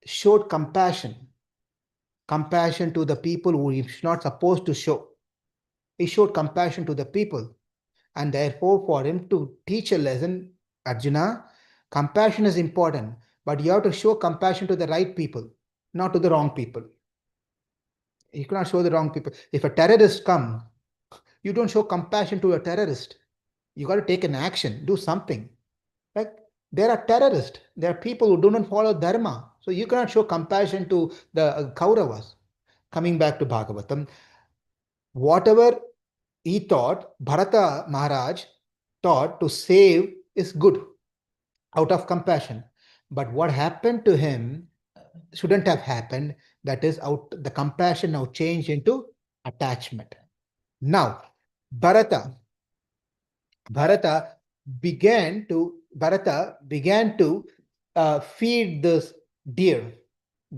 showed compassion to the people who he was not supposed to show. He showed compassion to the people. And therefore, for him to teach a lesson, Arjuna, compassion is important, but you have to show compassion to the right people, not to the wrong people. You cannot show the wrong people. If a terrorist comes, you don't show compassion to a terrorist. You got to take an action, do something. Like there are terrorists, there are people who do not follow dharma. So you cannot show compassion to the Kauravas. Coming back to Bhagavatam, whatever he thought, Bharata Maharaj taught to save is good out of compassion. But what happened to him shouldn't have happened. That is, the compassion now changed into attachment. Now, Bharata began to feed this deer,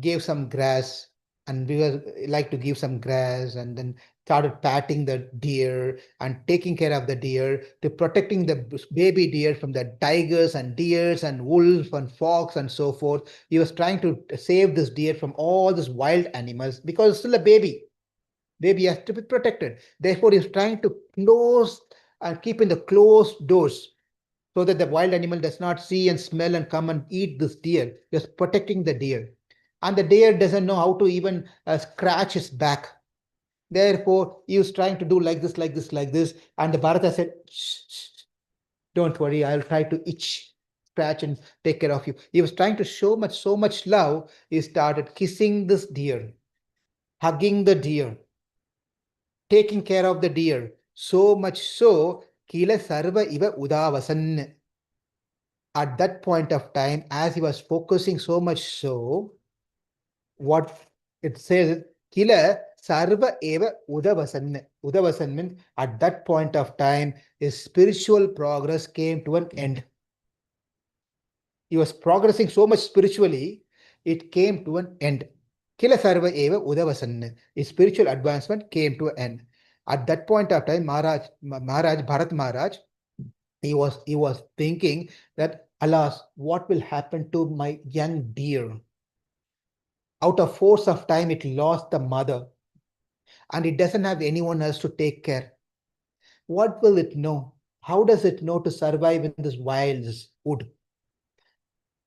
gave some grass, and we were like to give some grass, and then started patting the deer and taking care of the deer, to protecting the baby deer from the tigers and deers and wolves and fox and so forth. He was trying to save this deer from all these wild animals because it's still a baby. Baby has to be protected. Therefore, he's trying to close and keep in the closed doors so that the wild animal does not see and smell and come and eat this deer. Just protecting the deer. And the deer doesn't know how to even scratch its back. Therefore, he was trying to do like this, like this, like this. And the Bharata said, shh, shh, don't worry, I'll try to scratch and take care of you. He was trying to show so much love. He started kissing this deer, hugging the deer, taking care of the deer, so much so Kila sarva iva udavasan. At that point of time, as he was focusing so much so, what it says, Kila sarva eva udavasan. Udavasan means at that point of time, his spiritual progress came to an end. He was progressing so much spiritually, it came to an end. Kila sarva eva udavasan. His spiritual advancement came to an end. At that point of time, Bharat Maharaj, he was thinking that, alas, what will happen to my young deer? Out of force of time, it lost the mother, and it doesn't have anyone else to take care. What will it know? How does it know to survive in this wild wood?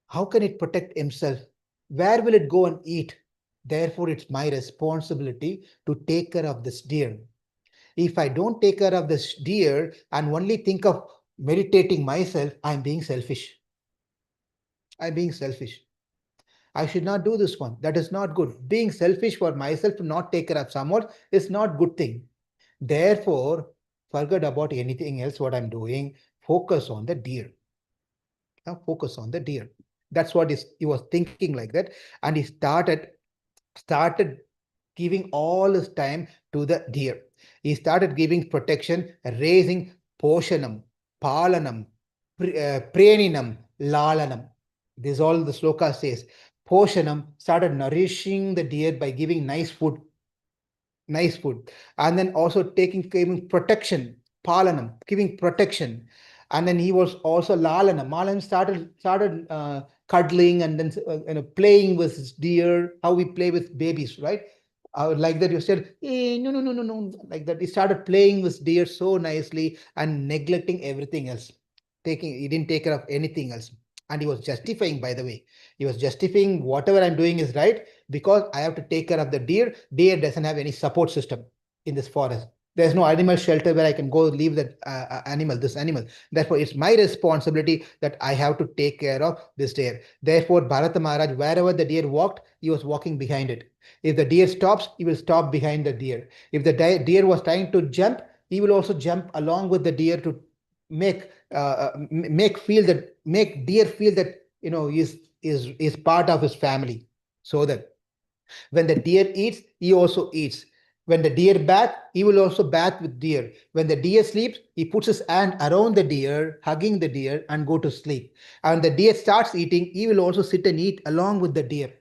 How can it protect himself? Where will it go and eat? Therefore, it's my responsibility to take care of this deer. If I don't take care of this deer and only think of meditating myself, I'm being selfish. I'm being selfish. I should not do this one. That is not good. Being selfish for myself to not take care of someone is not good thing. Therefore, forget about anything else what I'm doing. Focus on the deer. Now focus on the deer. That's what he was thinking like that. And he started giving all his time to the deer. He started giving protection, raising poshanam, palanam, preninam, lalanam. This is all the sloka says. Poshanam started nourishing the deer by giving nice food, and then also giving protection, palanam, giving protection. And then he was also lalanam. Malan started cuddling and then playing with his deer, how we play with babies, right? Like that, you said, no, no, no, no, no, like that. He started playing with deer so nicely and neglecting everything else. He didn't take care of anything else. And he was justifying, by the way, he was justifying whatever I'm doing is right because I have to take care of the deer. Deer doesn't have any support system in this forest. There's no animal shelter where I can go leave this animal. Therefore, it's my responsibility that I have to take care of this deer. Therefore, Bharata Maharaj, wherever the deer walked, he was walking behind it. If the deer stops, he will stop behind the deer. If the deer was trying to jump, he will also jump along with the deer to make deer feel that is part of his family, so that when the deer eats, he also eats. When the deer bath, he will also bath with deer. When the deer sleeps, he puts his hand around the deer, hugging the deer, and go to sleep. And the deer starts eating, he will also sit and eat along with the deer.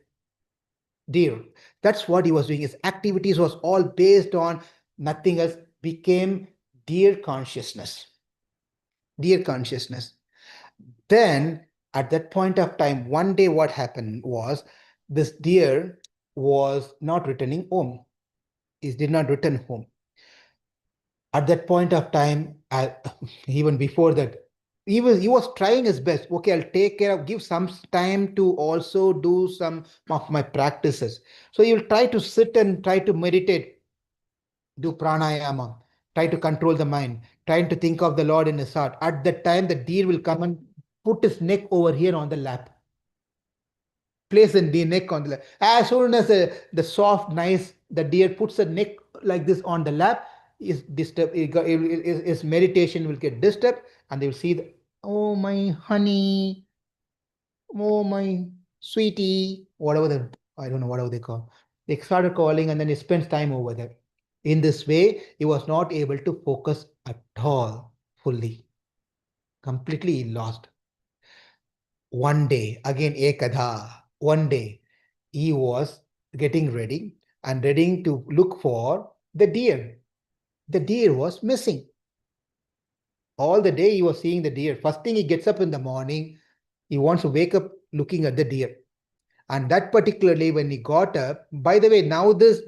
That's what he was doing. His activities was all based on nothing else, became deer consciousness. Deer consciousness. Then at that point of time, one day what happened was this deer was not returning home. He did not return home. At that point of time, even before that, he was trying his best. Okay, I'll take care of, give some time to also do some of my practices. So he will try to sit and try to meditate, do pranayama, try to control the mind, trying to think of the Lord in his heart. At that time, the deer will come and put his neck over here on the lap. Place the neck on the lap. As soon as the soft, nice, the deer puts the neck like this on the lap, his meditation will get disturbed, and they will see oh my honey, oh my sweetie, I don't know whatever they call. They started calling, and then he spends time over there. In this way, he was not able to focus at all fully. Completely lost. One day, again, Ekadha, one day, he was getting ready and ready to look for the deer. The deer was missing. All the day he was seeing the deer. First thing he gets up in the morning, he wants to wake up looking at the deer. And that particularly when he got up, by the way, now this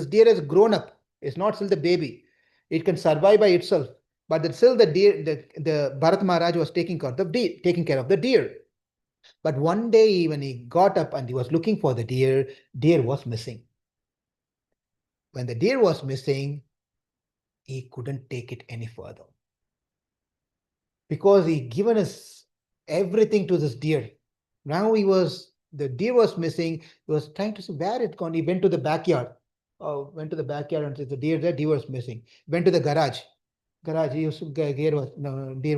deer has grown up. It's not still the baby. It can survive by itself. But still the deer, the Bharat Maharaj was taking care of the deer. But one day when he got up and he was looking for the deer was missing. When the deer was missing, he couldn't take it any further. Because he given us everything to this deer. Now the deer was missing. He was trying to see where it gone. He went to the backyard. And said the deer was missing. Went to the garage. garage, deer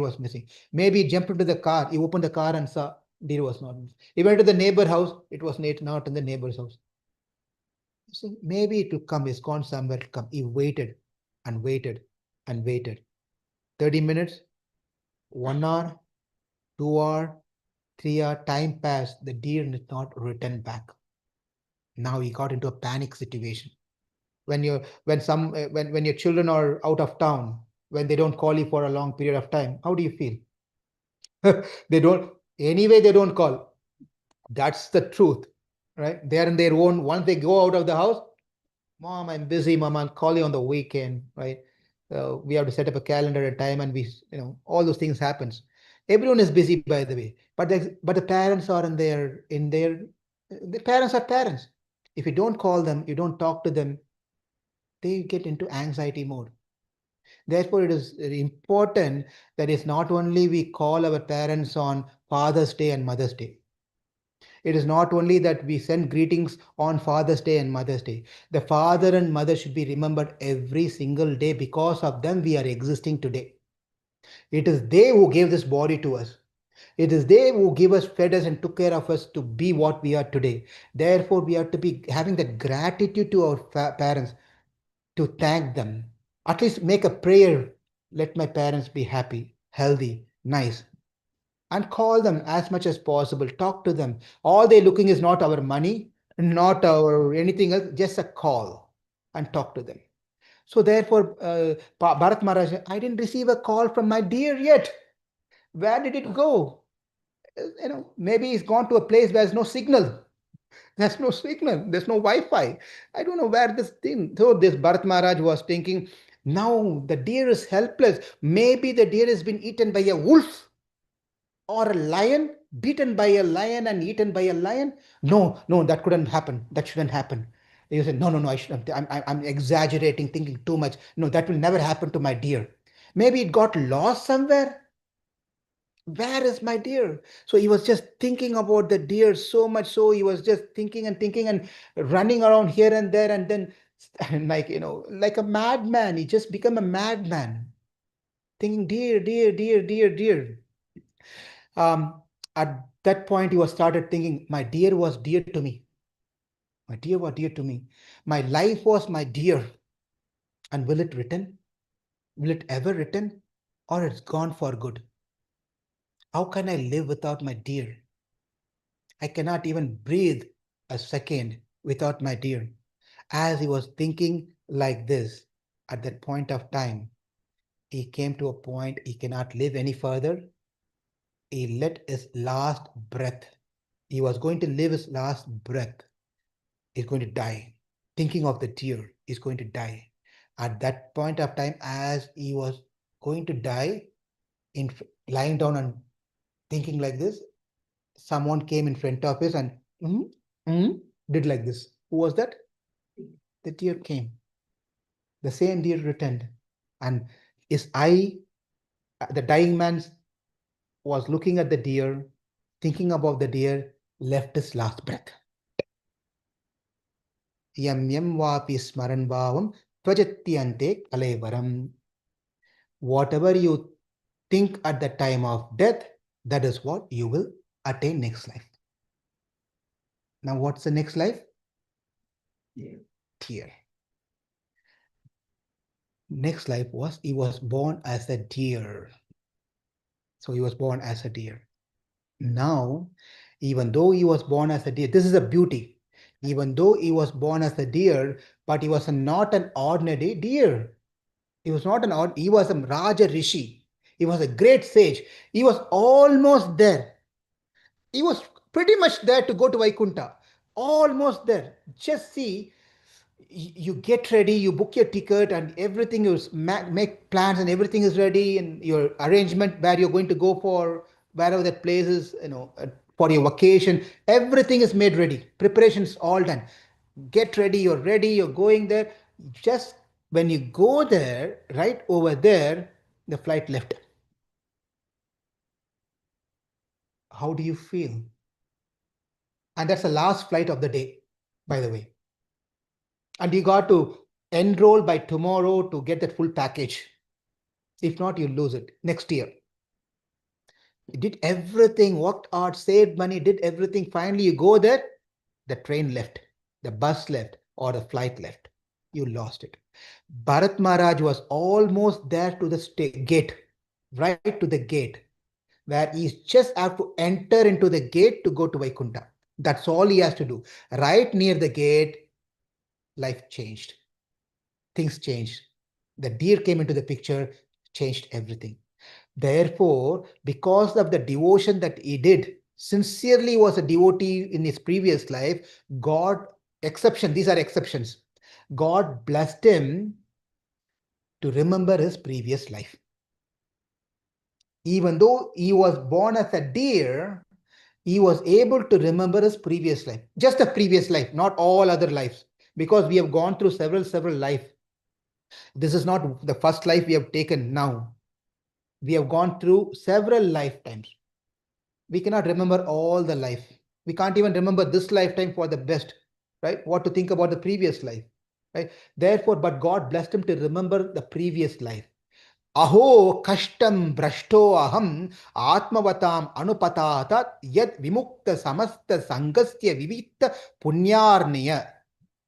was missing. Maybe he jumped into the car. He opened the car and saw deer was not missing. He went to the neighbor house. It was not in the neighbor's house. So maybe it will come. It's gone somewhere to come. He waited and waited and waited. 30 minutes, 1 hour, 2 hour, 3 hour, time passed. The deer did not return back. Now he got into a panic situation. When your children are out of town, when they don't call you for a long period of time, how do you feel? They don't call. That's the truth, right? They're in their own. Once they go out of the house, mom, I'm busy, mom, I'll call you on the weekend, right? We have to set up a calendar at a time, and all those things happens. Everyone is busy, by the way, but the parents are the parents are parents. If you don't call them, you don't talk to them, they get into anxiety mode. Therefore, it is important that it's not only we call our parents on Father's Day and Mother's Day. It is not only that we send greetings on Father's Day and Mother's Day. The father and mother should be remembered every single day. Because of them, we are existing today. It is they who gave this body to us. It is they who give us, fed us, and took care of us to be what we are today. Therefore, we have to be having that gratitude to our parents, to thank them. At least make a prayer. Let my parents be happy, healthy, nice. And call them as much as possible. Talk to them. All they're looking is not our money, not our anything else, just a call, and talk to them. So therefore, Bharat Maharaj, I didn't receive a call from my deer yet. Where did it go? Maybe he's gone to a place where there's no signal. There's no signal. There's no Wi-Fi. I don't know where this thing. So this Bharat Maharaj was thinking, now the deer is helpless. Maybe the deer has been eaten by a wolf or a lion, beaten by a lion and eaten by a lion. No, that couldn't happen. That shouldn't happen. You said, no, I shouldn't. I'm exaggerating, thinking too much. No, that will never happen to my deer. Maybe it got lost somewhere. Where is my deer? So he was just thinking about the deer so much. So he was just thinking and running around here and there. And then like a madman, he just became a madman, thinking deer, deer, deer, deer, deer. At that point, he was started thinking, my deer was dear to me. My deer was dear to me. My life was my deer. And will it return? Will it ever return? Or it's gone for good? How can I live without my deer? I cannot even breathe a second without my deer. As he was thinking like this, at that point of time, he came to a point he cannot live any further. He let his last breath. He was going to live his last breath. He's going to die. Thinking of the deer, he's going to die. At that point of time, as he was going to die, lying down and thinking like this, someone came in front of us and did like this. Who was that? The deer came. The same deer returned. And his eye, the dying man was looking at the deer, thinking about the deer, left his last breath. Yam yam vapi smaran bhavam tvajatyante kalevaram. Whatever you think at the time of death, that is what you will attain next life. Now, what's the next life? Deer. Next life was he was born as a deer. So he was born as a deer. Now, even though he was born as a deer, this is a beauty. Even though he was born as a deer, but he was not an ordinary deer. He was not he was a Raja Rishi. He was a great sage. He was almost there. He was pretty much there to go to Vaikunta. Almost there. Just see, you get ready, you book your ticket and everything, you make plans and everything is ready, and your arrangement where you're going to go for wherever that place is, for your vacation, everything is made ready. Preparations all done. Get ready, you're going there. Just when you go there, right over there, the flight left. How do you feel? And that's the last flight of the day, by the way. And you got to enroll by tomorrow to get that full package. If not, you lose it next year. You did everything, worked hard, saved money, did everything. Finally, you go there, the train left, the bus left, or the flight left. You lost it. Bharat Maharaj was almost there to the gate, right to the gate, where he just have to enter into the gate to go to Vaikunta. That's all he has to do. Right near the gate, life changed. Things changed. The deer came into the picture, changed everything. Therefore, because of the devotion that he did, sincerely was a devotee in his previous life, God, these are exceptions. God blessed him to remember his previous life. Even though he was born as a deer, he was able to remember his previous life, just the previous life, not all other lives, because we have gone through several lives. This is not the first life we have taken now. We have gone through several lifetimes. We cannot remember all the life. We can't even remember this lifetime for the best, right? What to think about the previous life, right? Therefore, but God blessed him to remember the previous life. Aho kashtam brashto aham atmavatam anupatata yad vimukta samasta sangasya vivita punyarniya.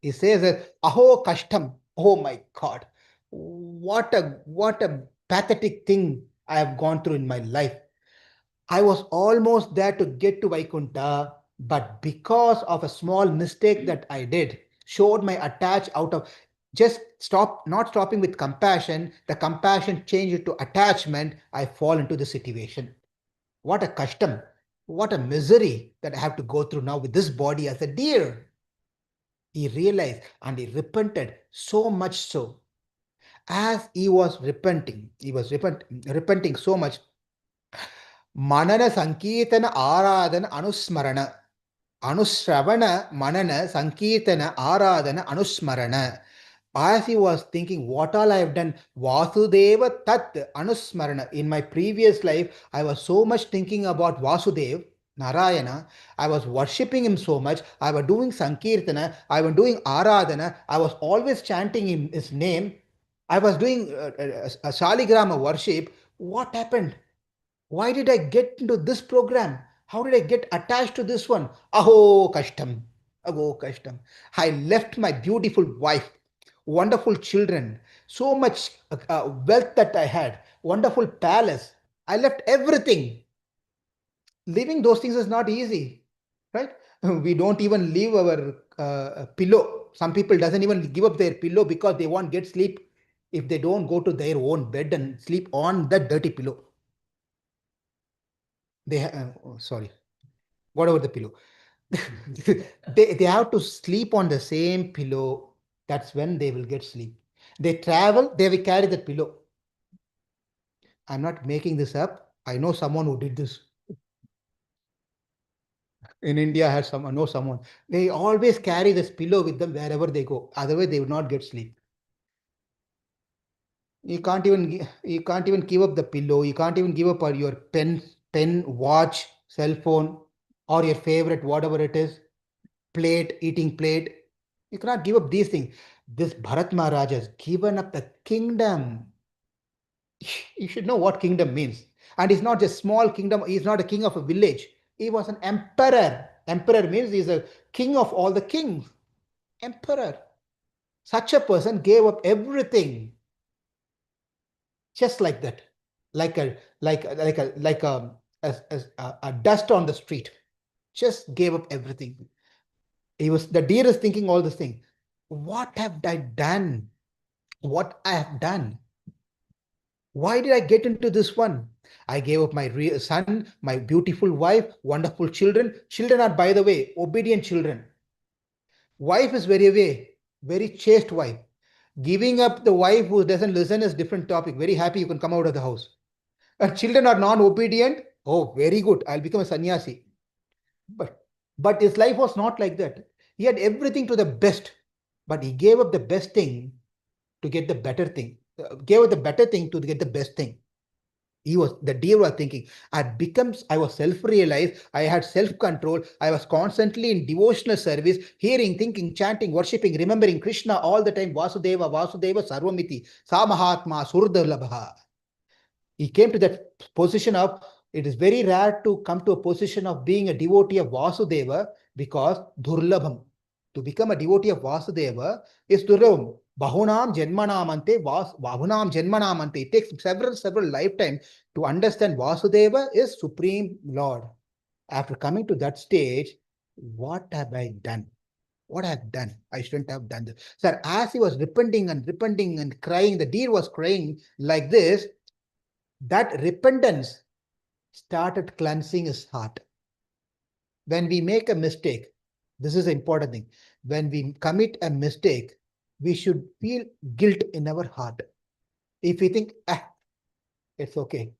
He says that, aho kashtam, oh my God, what a pathetic thing I have gone through in my life. I was almost there to get to Vaikunta, but because of a small mistake that I did, showed my attach out of not stopping with compassion, the compassion changed to attachment, I fall into the situation. What a custom, what a misery that I have to go through now with this body as a deer. He realized and he repented so much so. As he was repenting, repenting so much. Manana Sankirtana Aradhana Anusmarana. Anusravana Manana Sankirtana Aradhana Anusmarana. As he was thinking, what all I have done, Vasudeva Tat Anusmarana. In my previous life, I was so much thinking about Vasudev, Narayana. I was worshipping him so much. I was doing Sankirtana. I was doing Aradhana. I was always chanting his name. I was doing a Shaligrama worship. What happened? Why did I get into this program? How did I get attached to this one? Aho kashtam. Aho kashtam. I left my beautiful wife, wonderful children, so much wealth that I had, wonderful palace. I left everything. Leaving those things is not easy, right? We don't even leave our pillow. Some people doesn't even give up their pillow because they won't get sleep if they don't go to their own bed and sleep on that dirty pillow. Sorry, whatever the pillow. they have to sleep on the same pillow. That's when they will get sleep. They travel, they will carry that pillow. I'm not making this up. I know someone who did this. In India, I know someone. They always carry this pillow with them wherever they go. Otherwise, they will not get sleep. You can't even give up the pillow. You can't even give up your pen, watch, cell phone, or your favorite, whatever it is, eating plate. You cannot give up these things. This Bharat Maharaj has given up the kingdom. You should know what kingdom means. And it's not just small kingdom. He's not a king of a village. He was an emperor. Emperor means he's a king of all the kings. Emperor. Such a person gave up everything. Just like that. Like a dust on the street. Just gave up everything. The deer is thinking all this thing. What have I done? What I have done? Why did I get into this one? I gave up my son, my beautiful wife, wonderful children. Children are, by the way, obedient children. Wife is very chaste wife. Giving up the wife who doesn't listen is different topic. Very happy you can come out of the house. And children are non-obedient. Oh, very good. I'll become a sannyasi. But his life was not like that. He had everything to the best, but he gave up the best thing to get the better thing. Gave up the better thing to get the best thing. The deer was thinking, I was self-realized, I had self-control, I was constantly in devotional service, hearing, thinking, chanting, worshipping, remembering Krishna all the time, Vasudeva, Vasudeva, Sarvamiti, Samahatma, Surdalabha. He came to that position of, it is very rare to come to a position of being a devotee of Vasudeva because Durlabham. To become a devotee of Vasudeva is Durlabham. Bahunam Janmanamante, Bahunam Janmanamante. It takes several lifetimes to understand Vasudeva is Supreme Lord. After coming to that stage, what have I done? What I have done? I shouldn't have done this. Sir, as he was repenting and crying, the deer was crying like this, that repentance started cleansing his heart. When we make a mistake, this is an important thing. When we commit a mistake, we should feel guilt in our heart. If we think, it's okay,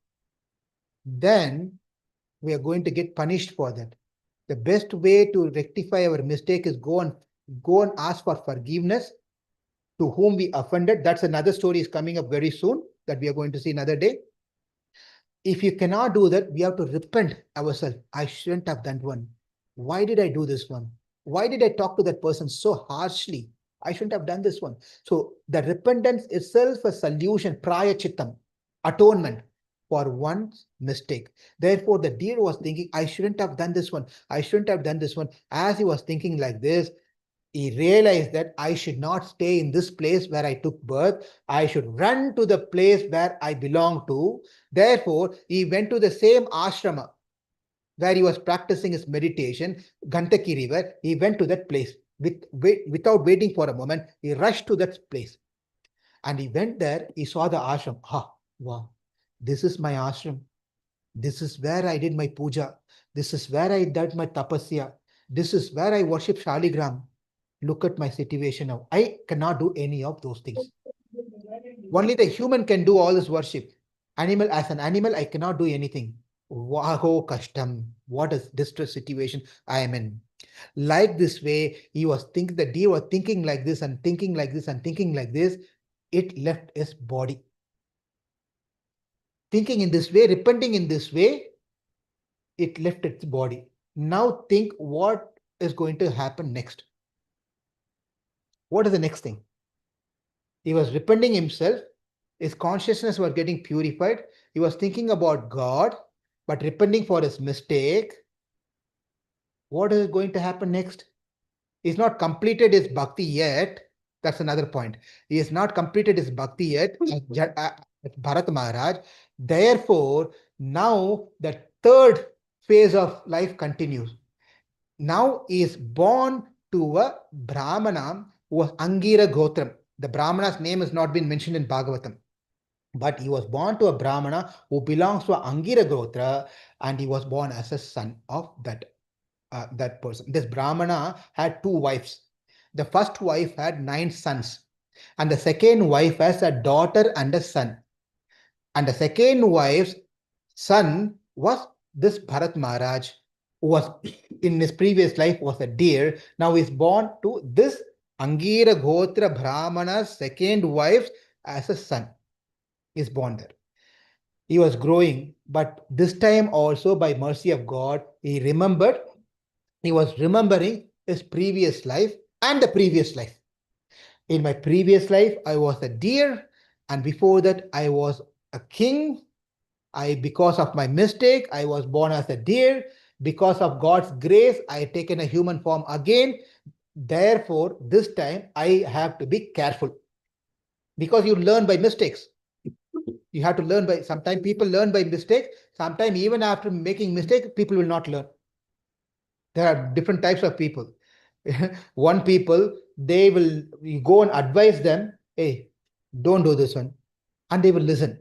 then we are going to get punished for that. The best way to rectify our mistake is go and ask for forgiveness to whom we offended. That's another story is coming up very soon that we are going to see another day. If you cannot do that, we have to repent ourselves. I shouldn't have done one. Why did I do this one? Why did I talk to that person so harshly? I shouldn't have done this one. So the repentance itself a solution, prayachittam, atonement for one's mistake. Therefore, the deer was thinking, I shouldn't have done this one. I shouldn't have done this one. As he was thinking like this, he realized that I should not stay in this place where I took birth. I should run to the place where I belong to. Therefore, he went to the same ashrama where he was practicing his meditation, Gandaki river. He went to that place without waiting for a moment. He rushed to that place. And he went there. He saw the ashram. Wow, this is my ashram. This is where I did my puja. This is where I did my tapasya. This is where I worship Shaligram. Look at my situation now. I cannot do any of those things. Only the human can do all this worship. Animal, as an animal, I cannot do anything. Waho kashtam. What a distress situation I am in. Like this way, he was thinking, the deer was thinking like this and thinking like this and thinking like this. It left his body. Thinking in this way, repenting in this way, it left its body. Now think what is going to happen next. What is the next thing? He was repenting himself. His consciousness was getting purified. He was thinking about God, but repenting for his mistake. What is going to happen next? He's not completed his bhakti yet. That's another point. He has not completed his bhakti yet as Bharata Maharaj. Therefore, now the third phase of life continues. Now he is born to a Brahmana who was Angira Gotram. The Brahmana's name has not been mentioned in Bhagavatam. But he was born to a Brahmana who belongs to Angira Gotra, and he was born as a son of that person. This Brahmana had two wives. The first wife had 9 sons, and the second wife has a daughter and a son. And the second wife's son was this Bharat Maharaj, who was in his previous life was a deer. Now is born to this Angira Gotra Brahmana's second wife as a son. Is born there. He was growing, but this time also by mercy of God, he was remembering his previous life and the previous life. In my previous life, I was a deer, and before that, I was a king. Because of my mistake, I was born as a deer. Because of God's grace, I had taken a human form again. Therefore, this time I have to be careful. Because you learn by mistakes. You have to learn by, sometimes people learn by mistake. Sometimes even after making mistake, people will not learn. There are different types of people. One people, you go and advise them, hey, don't do this one. And they will listen.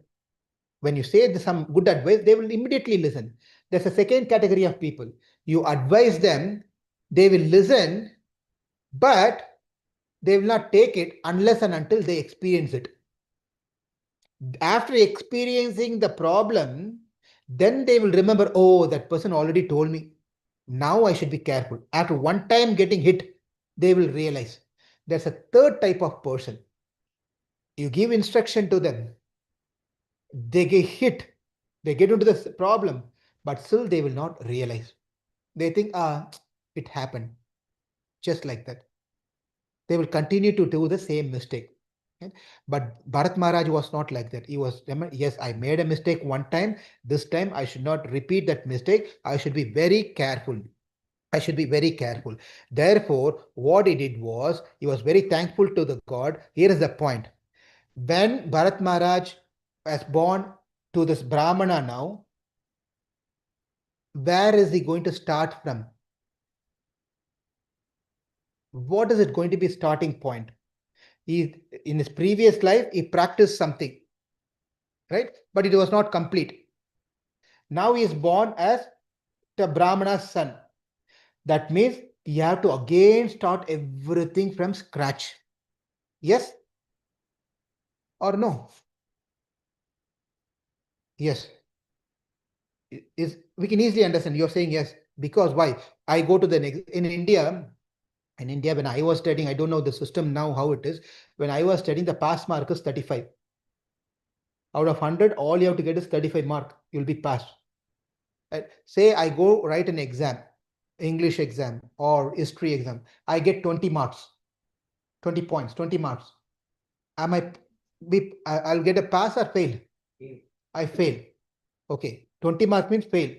When you say some good advice, they will immediately listen. There's a second category of people. You advise them, they will listen, but they will not take it unless and until they experience it. After experiencing the problem, then they will remember, oh, that person already told me. Now I should be careful. After one time getting hit, they will realize. There's a third type of person. You give instruction to them. They get hit. They get into the problem, but still they will not realize. They think, it happened. Just like that. They will continue to do the same mistake. Okay? But Bharat Maharaj was not like that. He was, yes, I made a mistake one time. This time I should not repeat that mistake. I should be very careful. I should be very careful. Therefore, what he did was, he was very thankful to the God. Here is the point. When Bharat Maharaj was born to this Brahmana now, where is he going to start from? What is it going to be starting point? He, in his previous life, he practiced something, right? But it was not complete. Now he is born as the Brahmana's son. That means you have to again start everything from scratch. Yes or no? Yes. Is we can easily understand. You're saying yes. Because why? I go to the next in India. In India, when I was studying, I don't know the system now how it is. When I was studying, the pass mark is 35. Out of 100, all you have to get is 35 mark. You'll be passed. Say I go write an exam, English exam or history exam. I get 20 marks, 20 points, 20 marks. Am I I'll get a pass or fail? I fail. Okay, 20 marks means fail.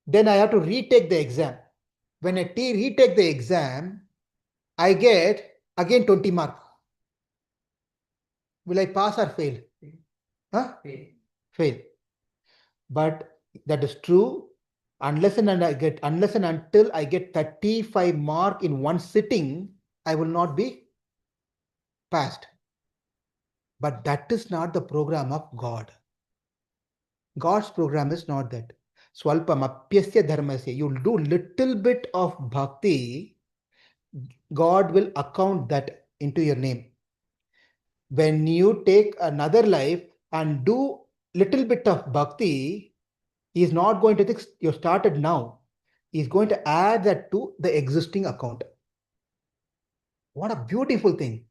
Then I have to retake the exam. When I retake the exam, I get again 20 marks. Will I pass or fail? Huh? Fail. But that is true unless and until I get 35 mark in one sitting, I will not be passed. But that is not the program of God. God's program is not that. Swalpam apyasya dharmasya. You'll do little bit of bhakti, God will account that into your name. When you take another life and do little bit of bhakti, he is not going to think you started now. He is going to add that to the existing account. What a beautiful thing.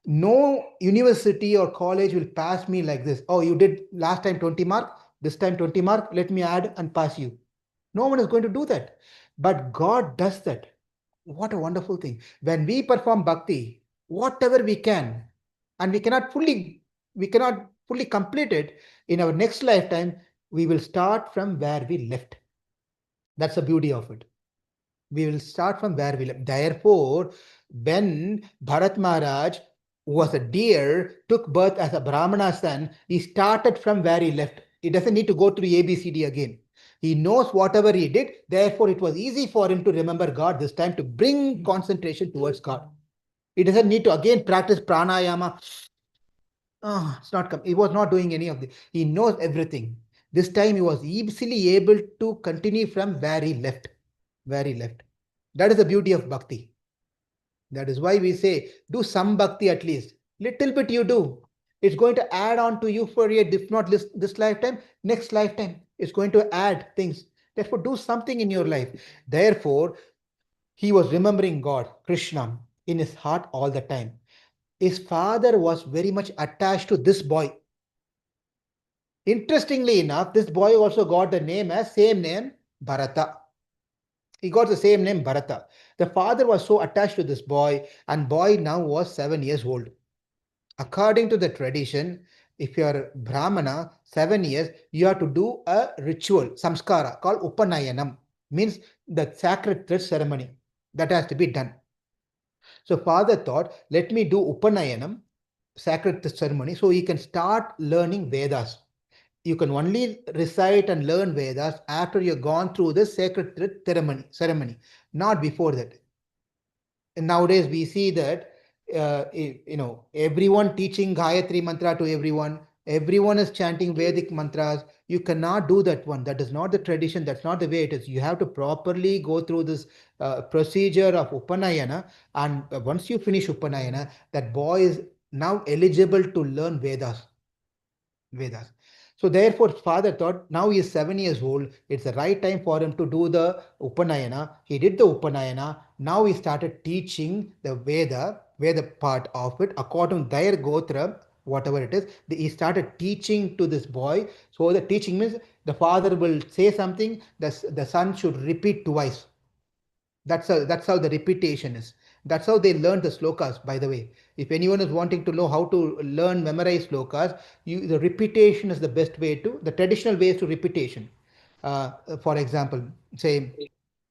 No university or college will pass me like this. Oh, you did last time 20 mark, this time 20 mark, let me add and pass you. No one is going to do that. But God does that. What a wonderful thing. When we perform bhakti, whatever we can, and we cannot fully complete it in our next lifetime, we will start from where we left. That's the beauty of it. We will start from where we left. Therefore, when Bharat Maharaj, who was a deer, took birth as a Brahmana son, he started from where he left. He doesn't need to go through ABCD again. He knows whatever he did. Therefore, it was easy for him to remember God this time, to bring concentration towards God. He doesn't need to again practice pranayama. Oh, it's not. He was not doing any of this. He knows everything. This time he was easily able to continue from where he left. Where he left. That is the beauty of bhakti. That is why we say, do some bhakti at least. Little bit you do. It's going to add on to you for your, if not this lifetime, next lifetime. It's going to add things. Therefore, do something in your life. Therefore, he was remembering God, Krishna, in his heart all the time. His father was very much attached to this boy. Interestingly enough, this boy also got the same name, Bharata. He got the same name, Bharata. The father was so attached to this boy, and boy now was 7 years old. According to the tradition, if you are Brahmana, 7 years, you have to do a ritual, samskara, called Upanayanam, means the sacred thread ceremony. That has to be done. So father thought, let me do Upanayanam, sacred thread ceremony, so he can start learning Vedas. You can only recite and learn Vedas after you've gone through the sacred thread ceremony, not before that. And nowadays we see that everyone teaching Gayatri mantra to everyone. Everyone is chanting Vedic mantras. You cannot do that one. That is not the tradition. That's not the way it is. You have to properly go through this procedure of Upanayana. And once you finish Upanayana, that boy is now eligible to learn Vedas. Vedas. So therefore, father thought, now he is 7 years old. It's the right time for him to do the Upanayana. He did the Upanayana. Now he started teaching the Veda part of it according to their Gotra, whatever it is. He started teaching to this boy. So the teaching means the father will say something, the son should repeat twice. That's how the repetition is. That's how they learn the slokas, by the way. If anyone is wanting to know how to memorize slokas, the repetition is the best way to, the traditional way is to repetition. For example, say,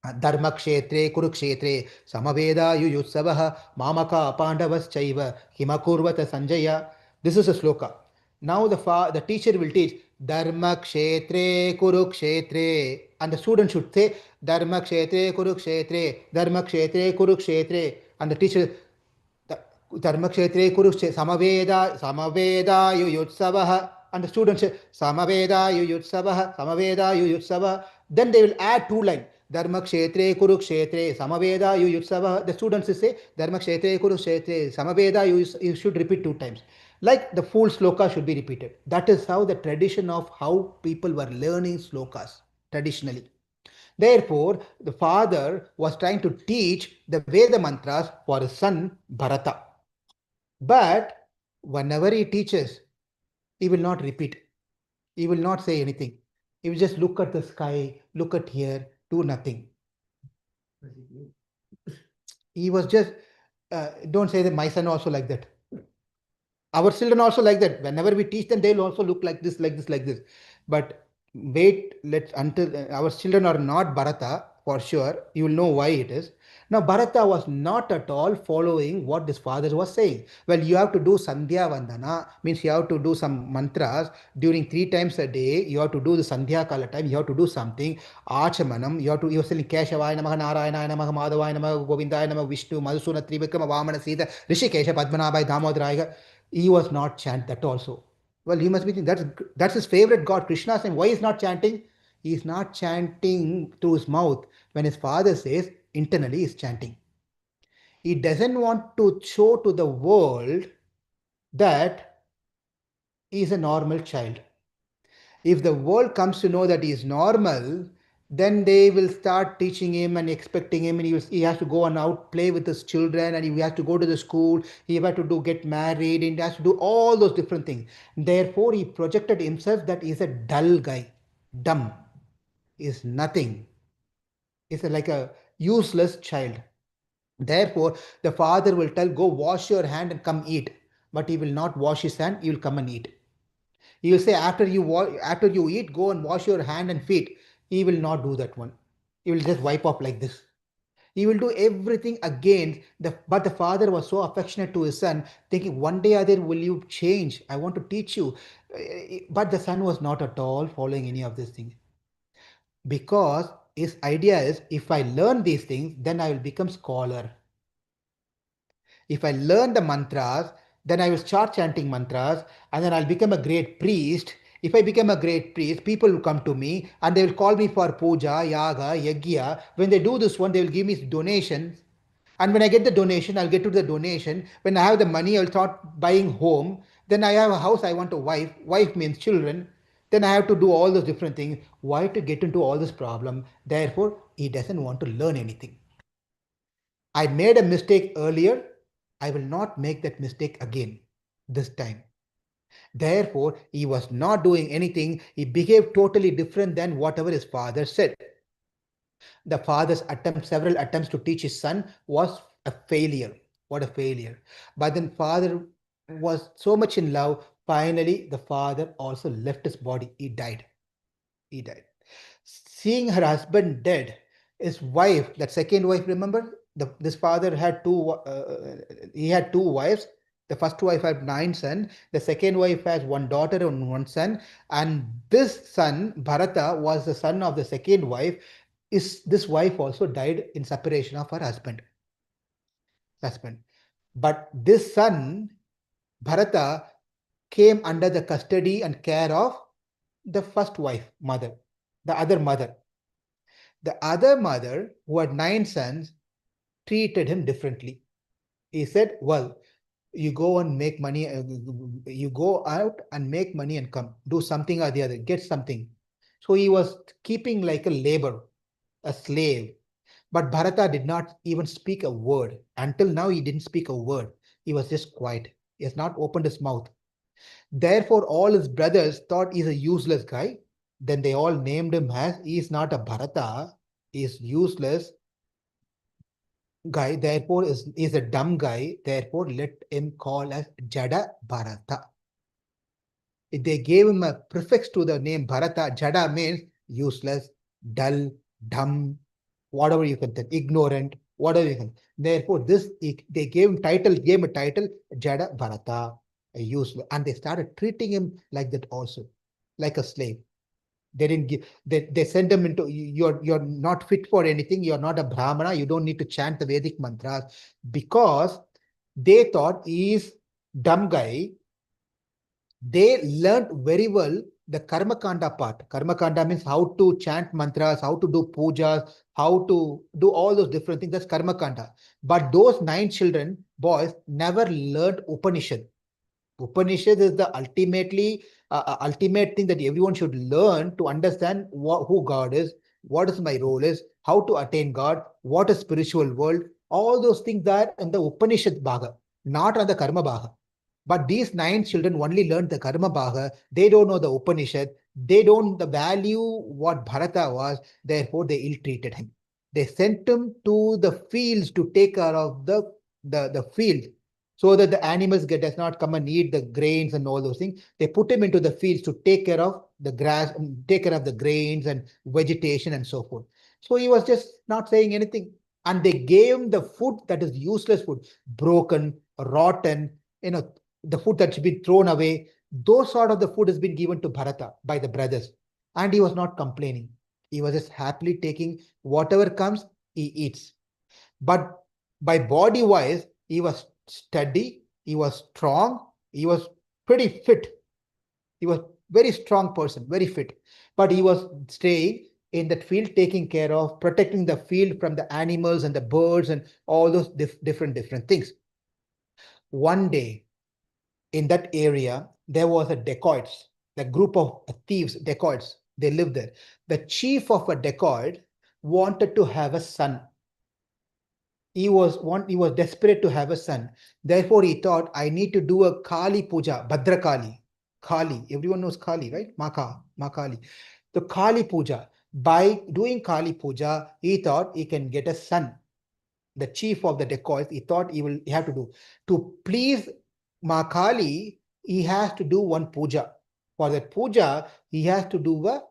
धर्मक्षेत्रे कुरुक्षेत्रे समवेदायुयुत्सवः मामका पाण्डवश्चैव किमकुर्वत Sanjaya. This is a sloka. Now the teacher will teach Dharmakshetre Kurukshetre, and the student should say Dharmakshetre Kurukshetre, Dharmakshetre Kurukshetre, and the teacher Dharmakshetre Kurukshetre Samaveda Yuyutsavah, and the student say Samaveda Yuyutsavah, Samaveda Yuyutsavah. Then they will add two lines. Dharmakshetre Kurukshetre Samaveda Yuyutsavah. The students will say Dharmakshetre Kurukshetre Samaveda. You should repeat two times. Like the full sloka should be repeated. That is how the tradition of how people were learning slokas traditionally. Therefore, the father was trying to teach the Veda mantras for his son Bharata. But whenever he teaches, he will not repeat. He will not say anything. He will just look at the sky, look at here, do nothing. He was just, don't say that my son also like that. Our children also like that. Whenever we teach them, they will also look like this, like this, like this. But wait, let's until our children are not Bharata for sure. You will know why it is. Now, Bharata was not at all following what his father was saying. Well, you have to do Sandhya Vandana, means you have to do some mantras during 3 times a day. You have to do the Sandhya Kala time. You have to do something. Achamanam, you are saying Keshavaya Namaha, Narayana Namaha, Madhavaya Namaha, Govindaya Namaha, Vishnu, Madhusuna, Trivikrama, Vamana, Sita, Rishikesha, Padmanabhai, Damodaraya. He was not chant that also. Well, he must be thinking that's his favorite god, Krishna's name. Why is not chanting? He is not chanting through his mouth. When his father says, internally he is chanting. He doesn't want to show to the world that he is a normal child. If the world comes to know that he is normal, then they will start teaching him and expecting him, and he has to go and out play with his children, and he has to go to the school, he has to get married, and he has to do all those different things. Therefore, he projected himself that he is a dull guy, dumb, is nothing, is like a useless child. Therefore, the father will tell, go wash your hand and come eat, but he will not wash his hand, he will come and eat. He will say, after you eat, go and wash your hand and feet. He will not do that one. He will just wipe off like this. He will do everything against but the father was so affectionate to his son, thinking one day or other will you change. I want to teach you. But the son was not at all following any of these things. Because his idea is, if I learn these things, then I will become scholar. If I learn the mantras, then I will start chanting mantras, and then I'll become a great priest. If I become a great priest, people will come to me and they will call me for puja, yaga, yagya. When they do this one, they will give me donations. And when I get the donation, I'll get to the donation. When I have the money, I'll start buying home. Then I have a house, I want a wife. Wife means children. Then I have to do all those different things. Why to get into all this problem? Therefore, he doesn't want to learn anything. I made a mistake earlier. I will not make that mistake again this time. Therefore, he was not doing anything. He behaved totally different than whatever his father said. The father's several attempts to teach his son was a failure. What a failure. But then father was so much in love. Finally, the father also left his body. He died. He died. Seeing her husband dead, his wife, that second wife, remember? This father had he had 2 wives. The first wife had 9 sons. The second wife has 1 daughter and 1 son. And this son, Bharata, was the son of the second wife. This wife also died in separation of her husband. But this son, Bharata, came under the custody and care of the first wife, mother, the other mother. The other mother, who had 9 sons, treated him differently. He said, well, you go and make money, you go out and make money and come, do something or the other, get something. So he was keeping like a labor, a slave. But Bharata did not even speak a word. Until now, he didn't speak a word. He was just quiet. He has not opened his mouth. Therefore, all his brothers thought he's a useless guy. Then they all named him as, he is not a Bharata, he is useless. guy, therefore is a dumb guy, therefore let him call as Jada Bharata. They gave him a prefix to the name Bharata. Jada means useless, dull, dumb, whatever you can think, ignorant, whatever you can. Therefore, they gave him a title, Jada Bharata, a useless, and they started treating him like that also, like a slave. They didn't give they sent him into you're not fit for anything, you're not a Brahmana, you don't need to chant the Vedic mantras, because they thought he is dumb guy. They learned very well the karma kanda part. Karma kanda means how to chant mantras, how to do pujas, how to do all those different things. That's karma kanda. But those 9 children, boys, never learned Upanishad. Upanishad is the ultimate thing that everyone should learn to understand who God is, what is my role is, how to attain God, what is spiritual world. All those things are in the Upanishad bhaga, not on the karma bhaga. But these 9 children only learned the karma bhaga. They don't know the Upanishad. They don't the value what Bharata was. Therefore, they ill-treated him. They sent him to the fields to take care of the field, so that the animals does not come and eat the grains and all those things. They put him into the fields to take care of the grass, take care of the grains and vegetation and so forth. So he was just not saying anything. And they gave him the food that is useless food, broken, rotten, the food that should be thrown away. Those sort of the food has been given to Bharata by the brothers. And he was not complaining. He was just happily taking whatever comes, he eats. But by body wise, he was steady, he was strong, he was pretty fit. He was very strong person, very fit. But he was staying in that field, taking care of, protecting the field from the animals and the birds and all those different things. One day in that area, there was a dacoits, the group of thieves, dacoits. They lived there. The chief of a dacoit wanted to have a son. He was desperate to have a son. Therefore, he thought, I need to do a Kali Puja, Bhadra Kali. Kali, everyone knows Kali, right? Ma Kali. The Kali Puja. By doing Kali Puja, he thought he can get a son. The chief of the dacoits, he thought he have to do. To please Ma Kali, he has to do one puja. For that puja, he has to do a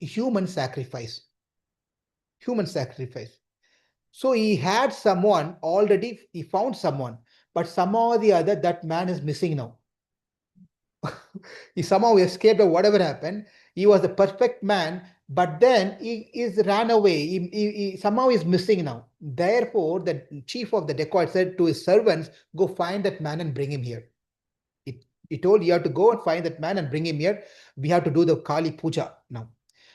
human sacrifice. Human sacrifice. So he had someone already, he found someone, but somehow or the other, that man is missing now. He somehow escaped or whatever happened. He was a perfect man, but then he is ran away. He somehow is missing now. Therefore, the chief of the dacoit said to his servants, go find that man and bring him here. He told you have to go and find that man and bring him here. We have to do the Kali Puja now.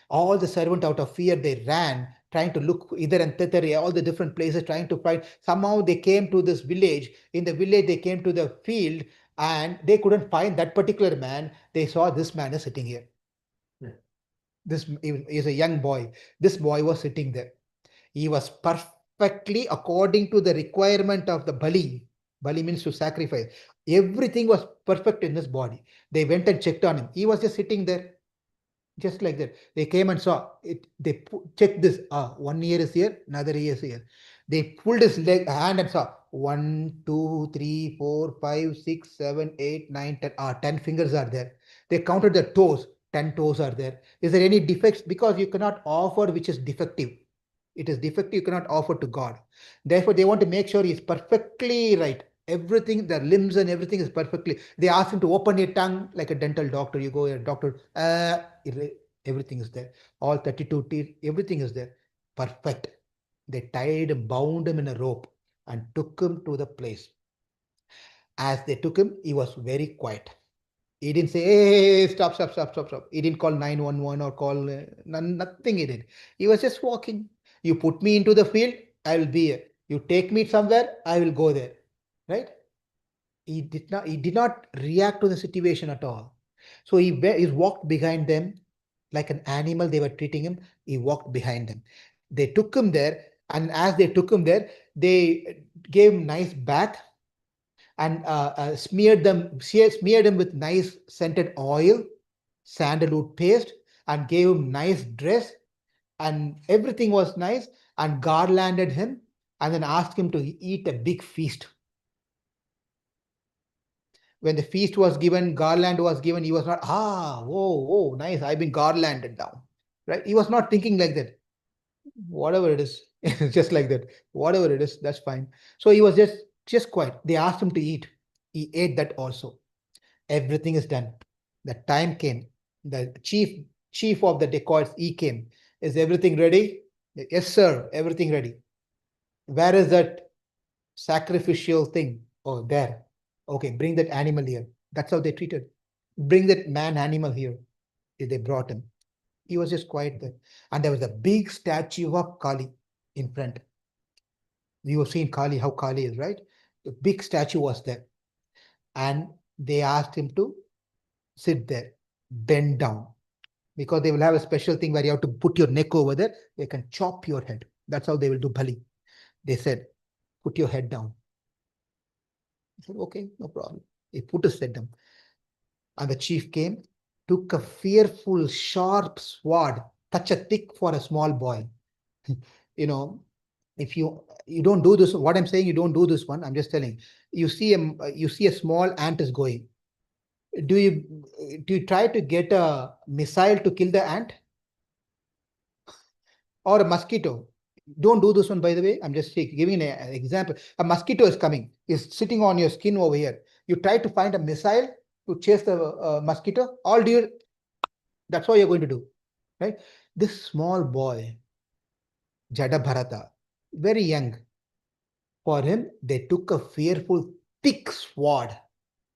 All the servants out of fear, they ran, trying to look either and thither, all the different places, trying to find. Somehow they came to this village. In the village, they came to the field and they couldn't find that particular man. They saw this man is sitting here. Yeah. This is a young boy. This boy was sitting there. He was perfectly according to the requirement of the Bali. Bali means to sacrifice. Everything was perfect in his body. They went and checked on him. He was just sitting there, just like that. They came and saw it. They checked this. 1 year is here, another year is here. They pulled his hand and saw 1, 2, 3, 4, 5, 6, 7, 8, 9, 10. 10 fingers are there. They counted the toes. 10 toes are there. Is there any defects? Because you cannot offer which is defective. It is defective, you cannot offer to God. Therefore, they want to make sure he is perfectly right. Everything, the limbs and everything is perfectly. They ask him to open your tongue like a dental doctor. You go here, doctor, everything is there. All 32 teeth, everything is there. Perfect. They tied him, bound him in a rope and took him to the place. As they took him, he was very quiet. He didn't say, hey, stop. He didn't call 911 or call, nothing he did. He was just walking. You put me into the field, I will be here. You take me somewhere, I will go there. Right? He did not react to the situation at all. So he walked behind them like an animal. They were treating him. He walked behind them. They took him there, and as they took him there, they gave him nice bath and smeared him with nice scented oil, sandalwood paste, and gave him nice dress, and everything was nice, and garlanded him and then asked him to eat a big feast. When the feast was given, garland was given, he was not, whoa, nice, I've been garlanded now. Right? He was not thinking like that. Whatever it is, just like that. Whatever it is, that's fine. So he was just quiet. They asked him to eat. He ate that also. Everything is done. The time came. The chief of the dacoits, he came. Is everything ready? Yes, sir. Everything ready. Where is that sacrificial thing? Oh, there. Okay, bring that animal here. That's how they treated. Bring that man animal here. They brought him. He was just quiet there. And there was a big statue of Kali in front. You have seen Kali, how Kali is, right? The big statue was there. And they asked him to sit there, bend down. Because they will have a special thing where you have to put your neck over there. They can chop your head. That's how they will do Bali. They said, put your head down. He said, okay, no problem. He put his head down. And the chief came, took a fearful, sharp sword, such a thick for a small boy. You know, if you don't do this, what I'm saying, you don't do this one. I'm just telling. You see a small ant is going. Do you try to get a missile to kill the ant or a mosquito? Don't do this one, by the way. I'm just giving an example. A mosquito is coming, is sitting on your skin over here. You try to find a missile to chase the mosquito. All do you? That's what you're going to do, right? This small boy, Jada Bharata, very young. For him, they took a fearful thick sword,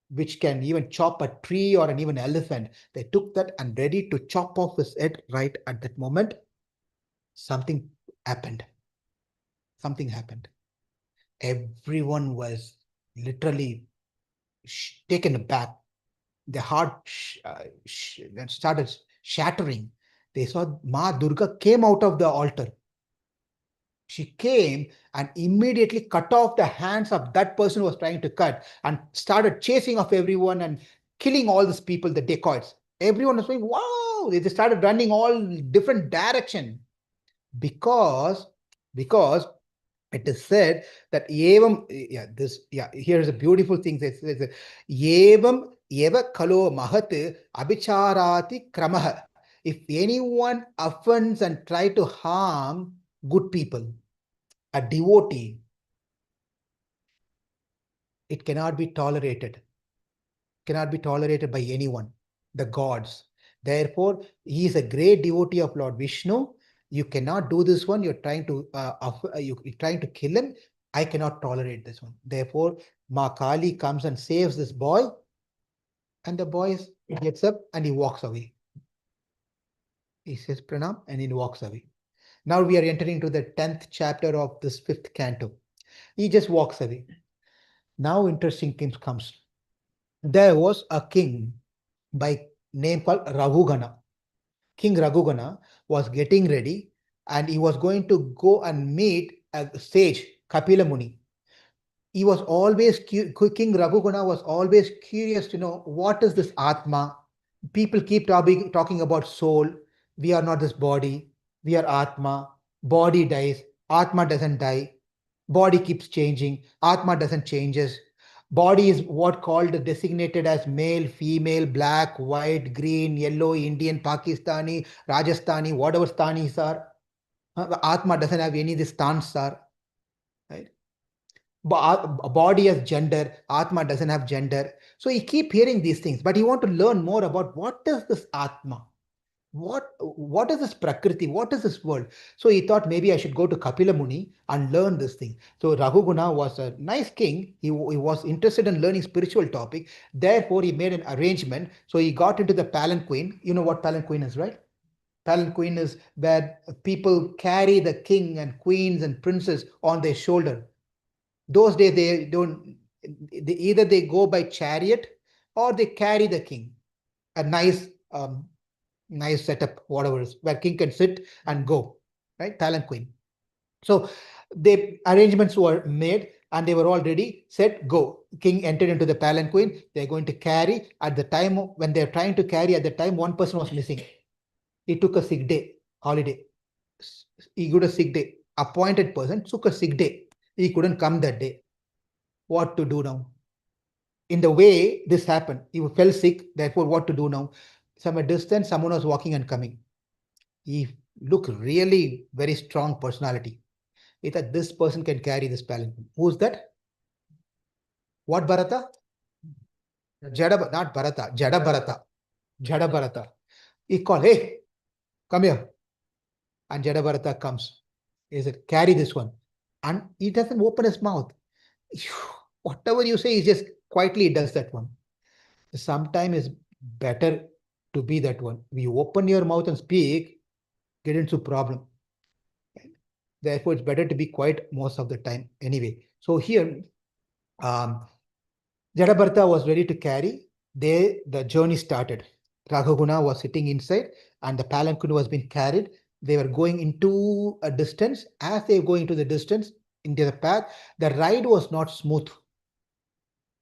which can even chop a tree or an even elephant. They took that and ready to chop off his head right at that moment. Something happened. Something happened. Everyone was literally taken aback. The heart started shattering. They saw Ma Durga came out of the altar. She came and immediately cut off the hands of that person who was trying to cut and started chasing off everyone and killing all these people, the dacoits. Everyone was saying, wow, they just started running all different direction because it is said that evam, here's a beautiful thing. It says, evam eva kalo mahat abhicharati kramaha. If anyone offends and try to harm good people, a devotee, it cannot be tolerated. Cannot be tolerated by anyone, the gods. Therefore, he is a great devotee of Lord Vishnu. You cannot do this one. You're trying to you're trying to kill him. I cannot tolerate this one. Therefore, Ma Kali comes and saves this boy, and the boy gets up and he walks away. He says pranam and he walks away. Now we are entering into the 10th chapter of this 5th canto. He just walks away. Now interesting things comes. There was a king by name called Raghugana. King Raghugana was getting ready and he was going to go and meet a sage, Kapila Muni. He was always, King Raghugana was always curious to know what is this Atma. People keep talking about soul. We are not this body. We are Atma. Body dies. Atma doesn't die. Body keeps changing. Atma doesn't changes. Body is what called designated as male, female, black, white, green, yellow, Indian, Pakistani, Rajasthani, whatever Stanis are. Atma doesn't have any of these stans are. Right? Body has gender, Atma doesn't have gender. So you keep hearing these things, but you want to learn more about what is this Atma? What is this Prakriti? What is this world? So he thought maybe I should go to Kapila Muni and learn this thing. So Raghugana was a nice king. He was interested in learning spiritual topic. Therefore, he made an arrangement. So he got into the palanquin. You know what palanquin is, right? Palanquin is where people carry the king and queens and princes on their shoulder. Those days they don't. Either they go by chariot or they carry the king. A nice setup, whatever is where king can sit and go, right? Palanquin. So the arrangements were made and they were all ready, set, go. King entered into the palanquin. They're going to carry. At the time when they're trying to carry, at the time one person was missing. He took a sick day, holiday. He got a sick day. Appointed person took a sick day. He couldn't come that day. What to do now? In the way this happened, he fell sick, therefore what to do now? From a distance, someone was walking and coming. He looked really very strong personality. He thought this person can carry this palanquin. Who's that? What Bharata? Jada, not Bharata, Jada Bharata. Jada Bharata. He called, hey, come here. And Jada Bharata comes. He said, carry this one. And he doesn't open his mouth. Whatever you say, he just quietly does that one. Sometimes it's better to be that one. You open your mouth and speak, get into problem. Therefore, it's better to be quiet most of the time anyway. So here, Jadabharta was ready to carry. The journey started. Raghuguna was sitting inside and the palanquin was being carried. They were going into a distance. As they were going into the distance, into the path, the ride was not smooth.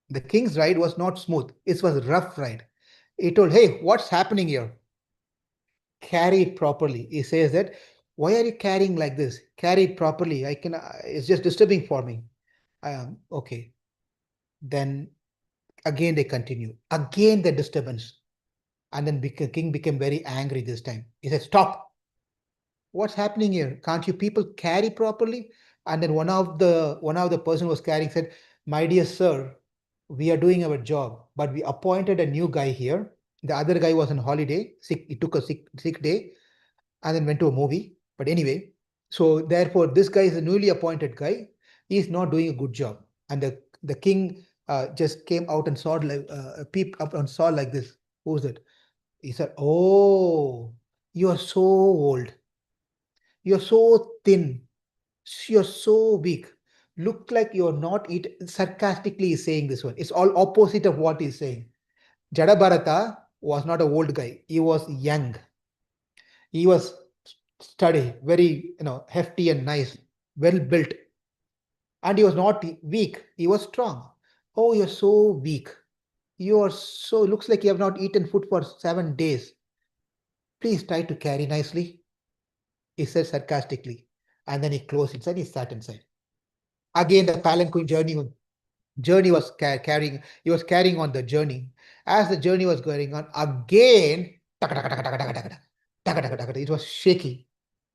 The king's ride was not smooth. It was a rough ride. He told, hey, what's happening here? Carry it properly. He says that, why are you carrying like this? Carry it properly. It's just disturbing for me. Okay. Then again they continue. Again the disturbance. And then king became very angry this time. He said, stop. What's happening here? Can't you people carry properly? And then one of the person who was carrying said, my dear sir, we are doing our job, but we appointed a new guy here. The other guy was on holiday, sick. He took a sick day and then went to a movie. But anyway, so therefore, this guy is a newly appointed guy. He's not doing a good job. And the king just came out and saw like peeped up and saw like this. Who's it? He said, "Oh, you are so old. You're so thin. You're so weak. Look like you're not eat." Sarcastically, he's saying this one. It's all opposite of what he's saying. Jada Bharata was not an old guy. He was young. He was study, very hefty and nice, well built. And he was not weak, he was strong. Oh, you're so weak. You are so, looks like you have not eaten food for 7 days. Please try to carry nicely, he said sarcastically. And then he closed inside, he sat inside. Again, the palanquin journey was carrying, he was carrying on the journey. As the journey was going on, again, it was shaky.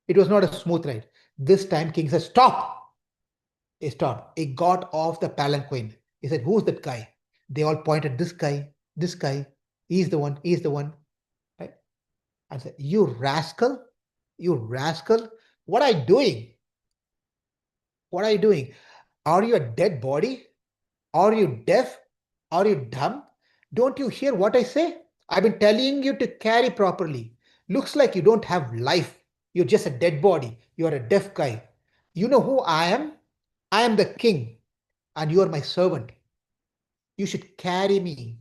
It was not a smooth ride. This time, king said, stop. He stopped. He got off the palanquin. He said, who's that guy? They all pointed, this guy, this guy. He's the one, he's the one. Right? I said, you rascal, you rascal. What are you doing? What are you doing? Are you a dead body? Are you deaf? Are you dumb? Don't you hear what I say? I've been telling you to carry properly. Looks like you don't have life. You're just a dead body. You're a deaf guy. You know who I am? I am the king and you are my servant. You should carry me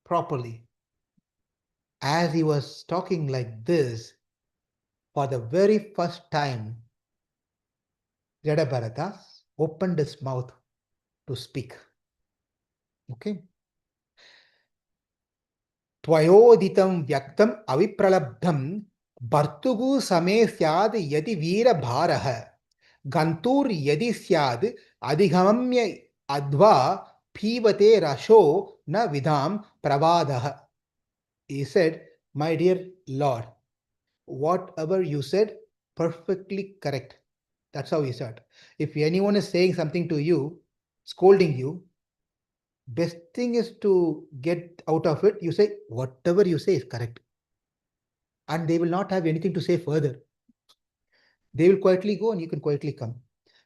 properly. As he was talking like this, for the very first time, Jada Bharata opened his mouth to speak. Okay. Tvayoditam vyaktam avipralabdham Bhartugu same syad yadi veera bharaha Gantur yadi syad adhigamamya adva pivate rasho na vidham pravadaha. He said, my dear Lord, whatever you said, perfectly correct. That's how he said. If anyone is saying something to you, scolding you, best thing is to get out of it. You say, whatever you say is correct. And they will not have anything to say further. They will quietly go and you can quietly come.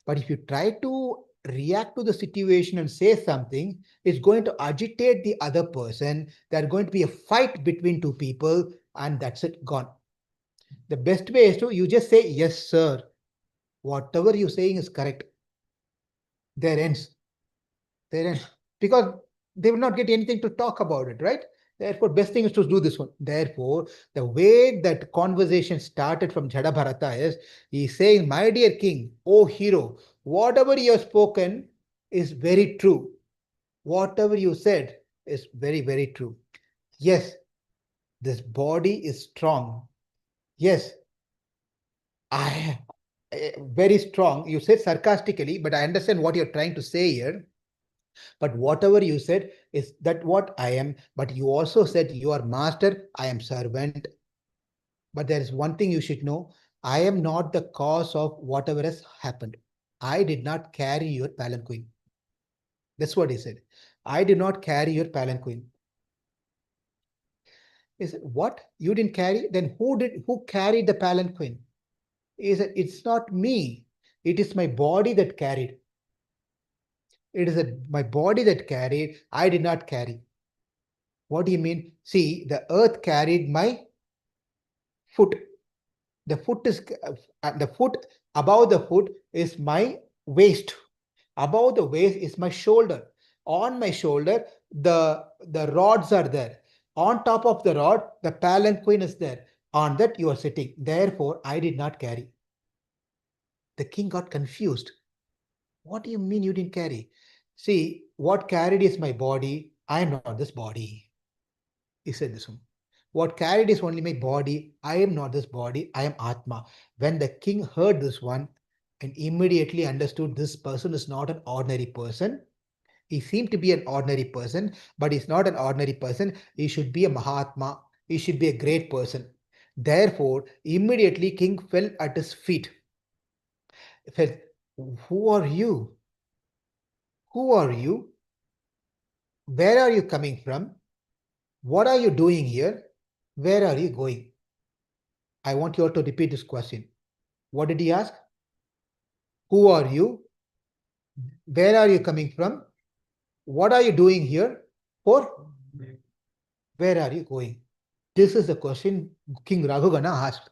But if you try to react to the situation and say something, it's going to agitate the other person. There's going to be a fight between two people and that's it, gone. The best way is to, you just say, yes, sir. Whatever you're saying is correct. There ends. There ends. Because they will not get anything to talk about it, right? Therefore, best thing is to do this one. Therefore, the way that conversation started from Jada Bharata is, he's saying, my dear king, oh hero, whatever you have spoken is very true. Whatever you said is very, very true. Yes, this body is strong. Yes, I very strong. You said sarcastically, but I understand what you're trying to say here. But whatever you said is that what I am. But you also said you are master, I am servant. But there is one thing you should know. I am not the cause of whatever has happened. I did not carry your palanquin. That's what he said. I did not carry your palanquin. He said, what? You didn't carry? Then who carried the palanquin? He said, it's not me. It is my body that carried. It is my body that carried. I did not carry. What do you mean? See, the earth carried my foot. The foot is the foot, above the foot is my waist. Above the waist is my shoulder. On my shoulder, the rods are there. On top of the rod, the palanquin is there. On that you are sitting. Therefore, I did not carry. The king got confused. What do you mean you didn't carry? See, what carried is my body. I am not this body. He said this one. What carried is only my body. I am not this body. I am Atma. When the king heard this one and immediately understood this person is not an ordinary person. He seemed to be an ordinary person, but he's not an ordinary person. He should be a Mahatma. He should be a great person. Therefore, immediately king fell at his feet. He said, who are you? Who are you? Where are you coming from? What are you doing here? Where are you going? I want you all to repeat this question. What did he ask? Who are you? Where are you coming from? What are you doing here? For where are you going? This is the question King Raghugana asked.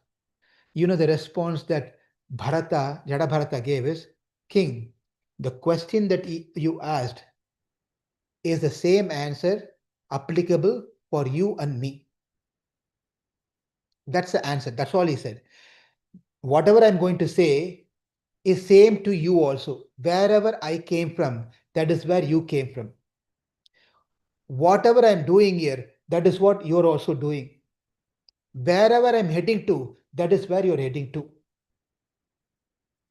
You know the response that Jada Bharata gave is, King, the question that you asked is the same answer applicable for you and me. That's the answer. That's all he said. Whatever I'm going to say is same to you also. Wherever I came from, that is where you came from. Whatever I'm doing here, that is what you're also doing. Wherever I'm heading to, that is where you're heading to.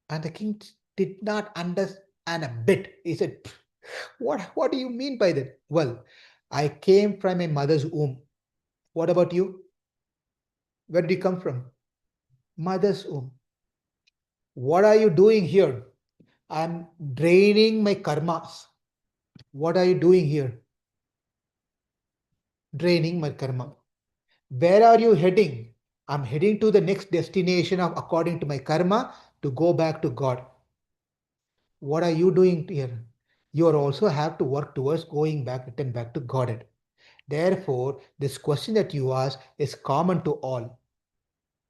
And the king did not understand a bit. He said, what do you mean by that? Well, I came from a mother's womb. What about you? Where did you come from? Mother's womb. What are you doing here? I'm draining my karmas. What are you doing here? Draining my karma. Where are you heading? I'm heading to the next destination of according to my karma to go back to God. What are you doing here? You also have to work towards going back, return back to Godhead. Therefore, this question that you ask is common to all.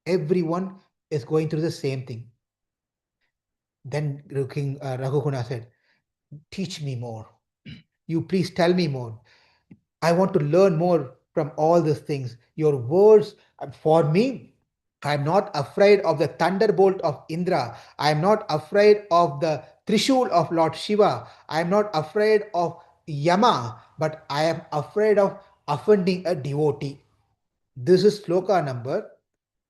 Everyone is going through the same thing. Then King Raghugana said, teach me more. You please tell me more. I want to learn more from all these things. Your words, for me, I'm not afraid of the thunderbolt of Indra. I'm not afraid of the Trishul of Lord Shiva. I'm not afraid of Yama, but I am afraid of offending a devotee. This is sloka number,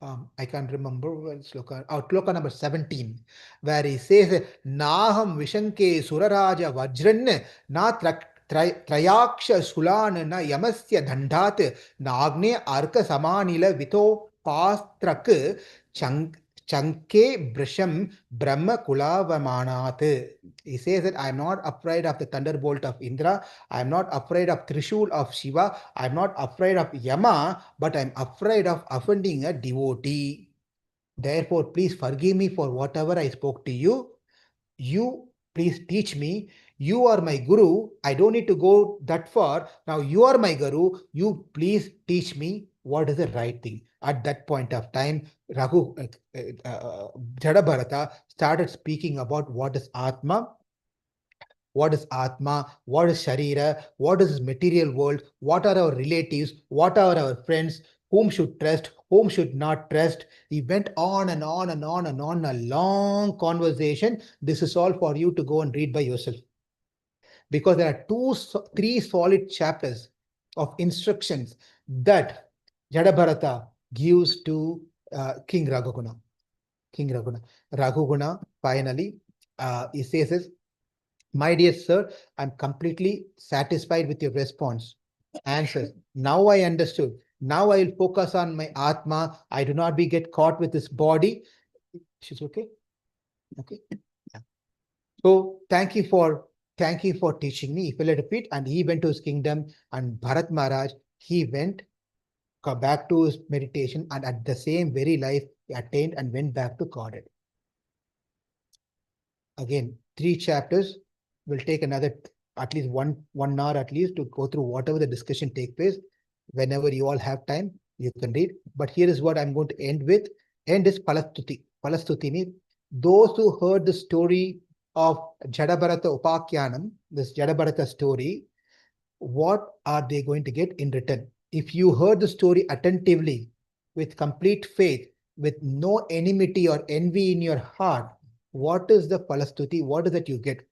I can't remember what sloka, sloka number 17, where he says, Naham Vishanke Suraraja Vajran Na Trayaksha Sulan Na Yamasya Dandhat Nagne Arka Samanila Vito Pastrak Chanke Brisham Brahma Kulavamanat. He says that I am not afraid of the thunderbolt of Indra, I am not afraid of Trishul of Shiva, I am not afraid of Yama, but I am afraid of offending a devotee. Therefore, please forgive me for whatever I spoke to you. You please teach me. You are my guru. I don't need to go that far. Now you are my guru. You please teach me what is the right thing. At that point of time, Jada Bharata started speaking about what is Atma, what is Atma, what is Sharira, what is this material world, what are our relatives, what are our friends, whom should trust, whom should not trust. He went on and on and on and on, a long conversation. This is all for you to go and read by yourself. Because there are three solid chapters of instructions that Jada Bharata gives to King Raghugana. King Raghuna. Raghuguna, finally, he says this, my dear sir, I'm completely satisfied with your response. Answers, now I understood. Now I will focus on my Atma. I do not get caught with this body. She's okay? Okay. Yeah. So thank you for teaching me. He fell at a pit and he went to his kingdom. And Bharat Maharaj, he went back to his meditation, and at the same very life he attained and went back to Godhead. Again, 3 chapters will take another at least one hour at least to go through whatever the discussion take place. Whenever you all have time, you can read. But here is what I'm going to end with. End is Palastuti. Palastuti means those who heard the story of Jada Bharata Upakyanam, this Jada Bharata story, what are they going to get in return? If you heard the story attentively, with complete faith, with no enmity or envy in your heart, what is the Palastuti? What is that you get?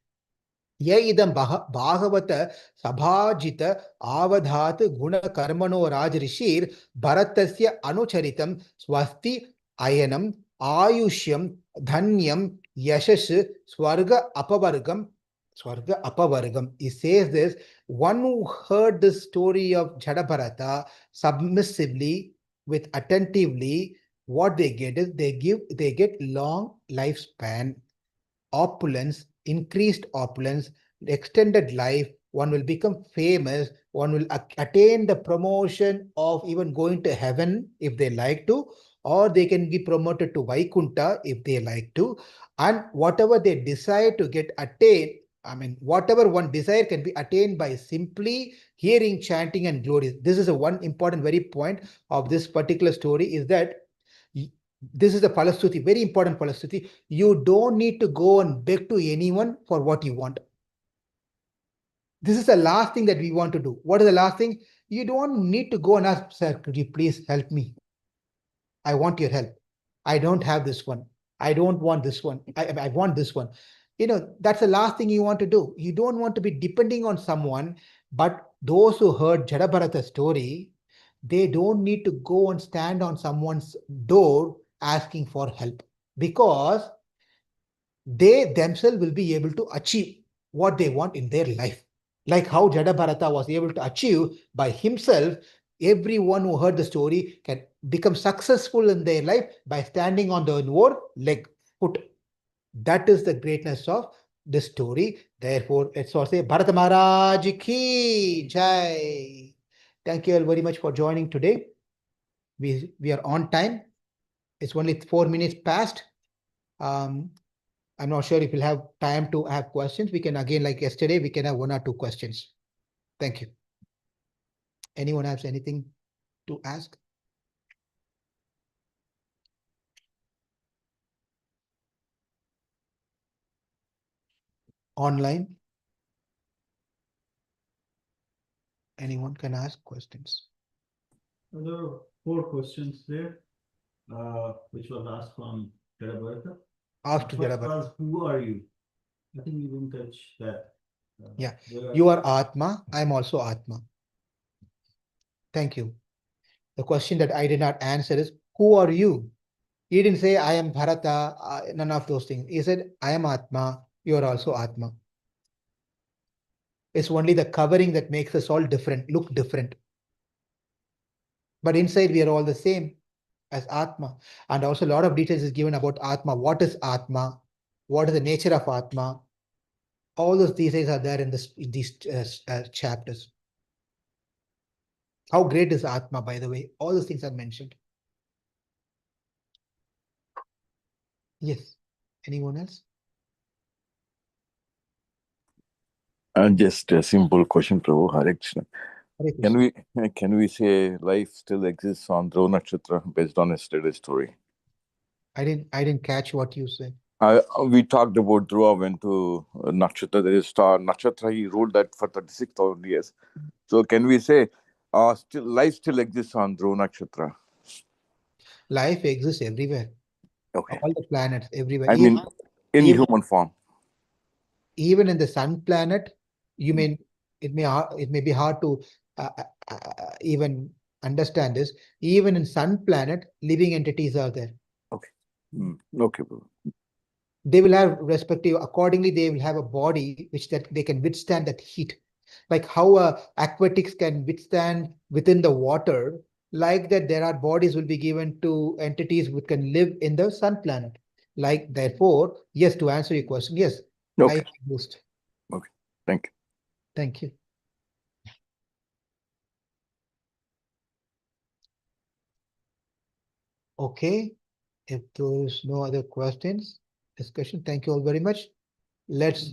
Ye idam bhagavata sabhajita avadhat guna karmano rajrishir bharatasya anucharitam swasti ayanam ayushyam dhanyam yashash swarga apavargam. Swarga apavargam. He says this, one who heard the story of Jada Bharata submissively, with attentively, what they get is they get long lifespan, opulence, increased opulence, extended life. One will become famous. One will attain the promotion of even going to heaven if they like to, or they can be promoted to Vaikunta if they like to. And whatever they decide to get attained, I mean, whatever one desire can be attained by simply hearing, chanting, and glory. This is a one important very point of this particular story, is that this is the Palastuti, very important Palastuti. You don't need to go and beg to anyone for what you want. This is the last thing that we want to do. What is the last thing? You don't need to go and ask, sir, could you please help me? I want your help. I don't have this one. I don't want this one. I want this one. You know, that's the last thing you want to do. You don't want to be depending on someone. But those who heard Jada Bharata's story, they don't need to go and stand on someone's door asking for help, because they themselves will be able to achieve what they want in their life. Like how Jada Bharata was able to achieve by himself, everyone who heard the story can become successful in their life by standing on their own leg, foot. That is the greatness of this story. Therefore, let's all say Bharata Maharaj ki jai. Thank you all very much for joining today. We are on time. It's only 4 minutes past. I'm not sure if we'll have time to have questions. We can, again, like yesterday, we can have 1 or 2 questions. Thank you. Anyone has anything to ask? Online? Anyone can ask questions. There are 4 questions there, which was asked from Jada Bharata. Ask to Jada First Bharata. was, who are you? I think you didn't touch that. Yeah, you are Atma. I'm also Atma. Thank you. The question that I did not answer is, who are you? He didn't say, I am Bharata, none of those things. He said, I am Atma. You are also Atma. It's only the covering that makes us all different, look different. But inside, we are all the same as Atma. And also a lot of details is given about Atma. What is Atma? What is the nature of Atma? All those details are there in these chapters. How great is Atma, by the way? All those things are mentioned. Yes. Anyone else? Just a simple question, Prabhu. Hare Krishna. Hare Krishna. Can we say life still exists on Dhruva Nakshatra based on yesterday's story? I didn't catch what you said. We talked about Dhruva went to Nakshatra, there is star Nakshatra. He ruled that for 36,000 years. So can we say life still exists on Dhruva Nakshatra? Life exists everywhere. Okay. All the planets, everywhere. I mean, in human form. Even in the sun planet, it may be hard to even understand this. Even in sun planet, living entities are there. Okay. Okay, Prabhu. They will have respective, accordingly, they will have a body which that they can withstand that heat. Like how aquatics can withstand within the water, like that there are bodies will be given to entities which can live in the sun planet. Like therefore, yes, to answer your question, yes, Okay. life boost. Okay. Thank you. Thank you. Okay, if there is no other questions, discussion, thank you all very much. Let's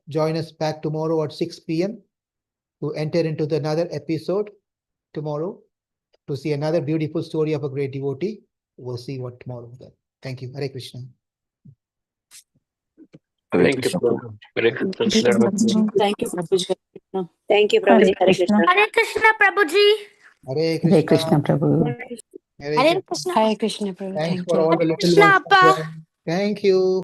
join us back tomorrow at 6 p.m. to enter into another episode tomorrow to see another beautiful story of a great devotee. We'll see what tomorrow then. Thank you. Hare Krishna. Hare Thank you, Krishna, Prabhu. Prabhu. Hare Krishna. Thank you, Prabhuji. Thank you, Prabhuji. Hare Krishna. Hare Krishna, Prabhuji. Hare Hare Krishna, Krishna. Prabhu. Hare Hare Krishna. Krishna. Hare Krishna, Prabhu. Thanks Thank for you. all the little Krishna, ones. Appa. Thank you.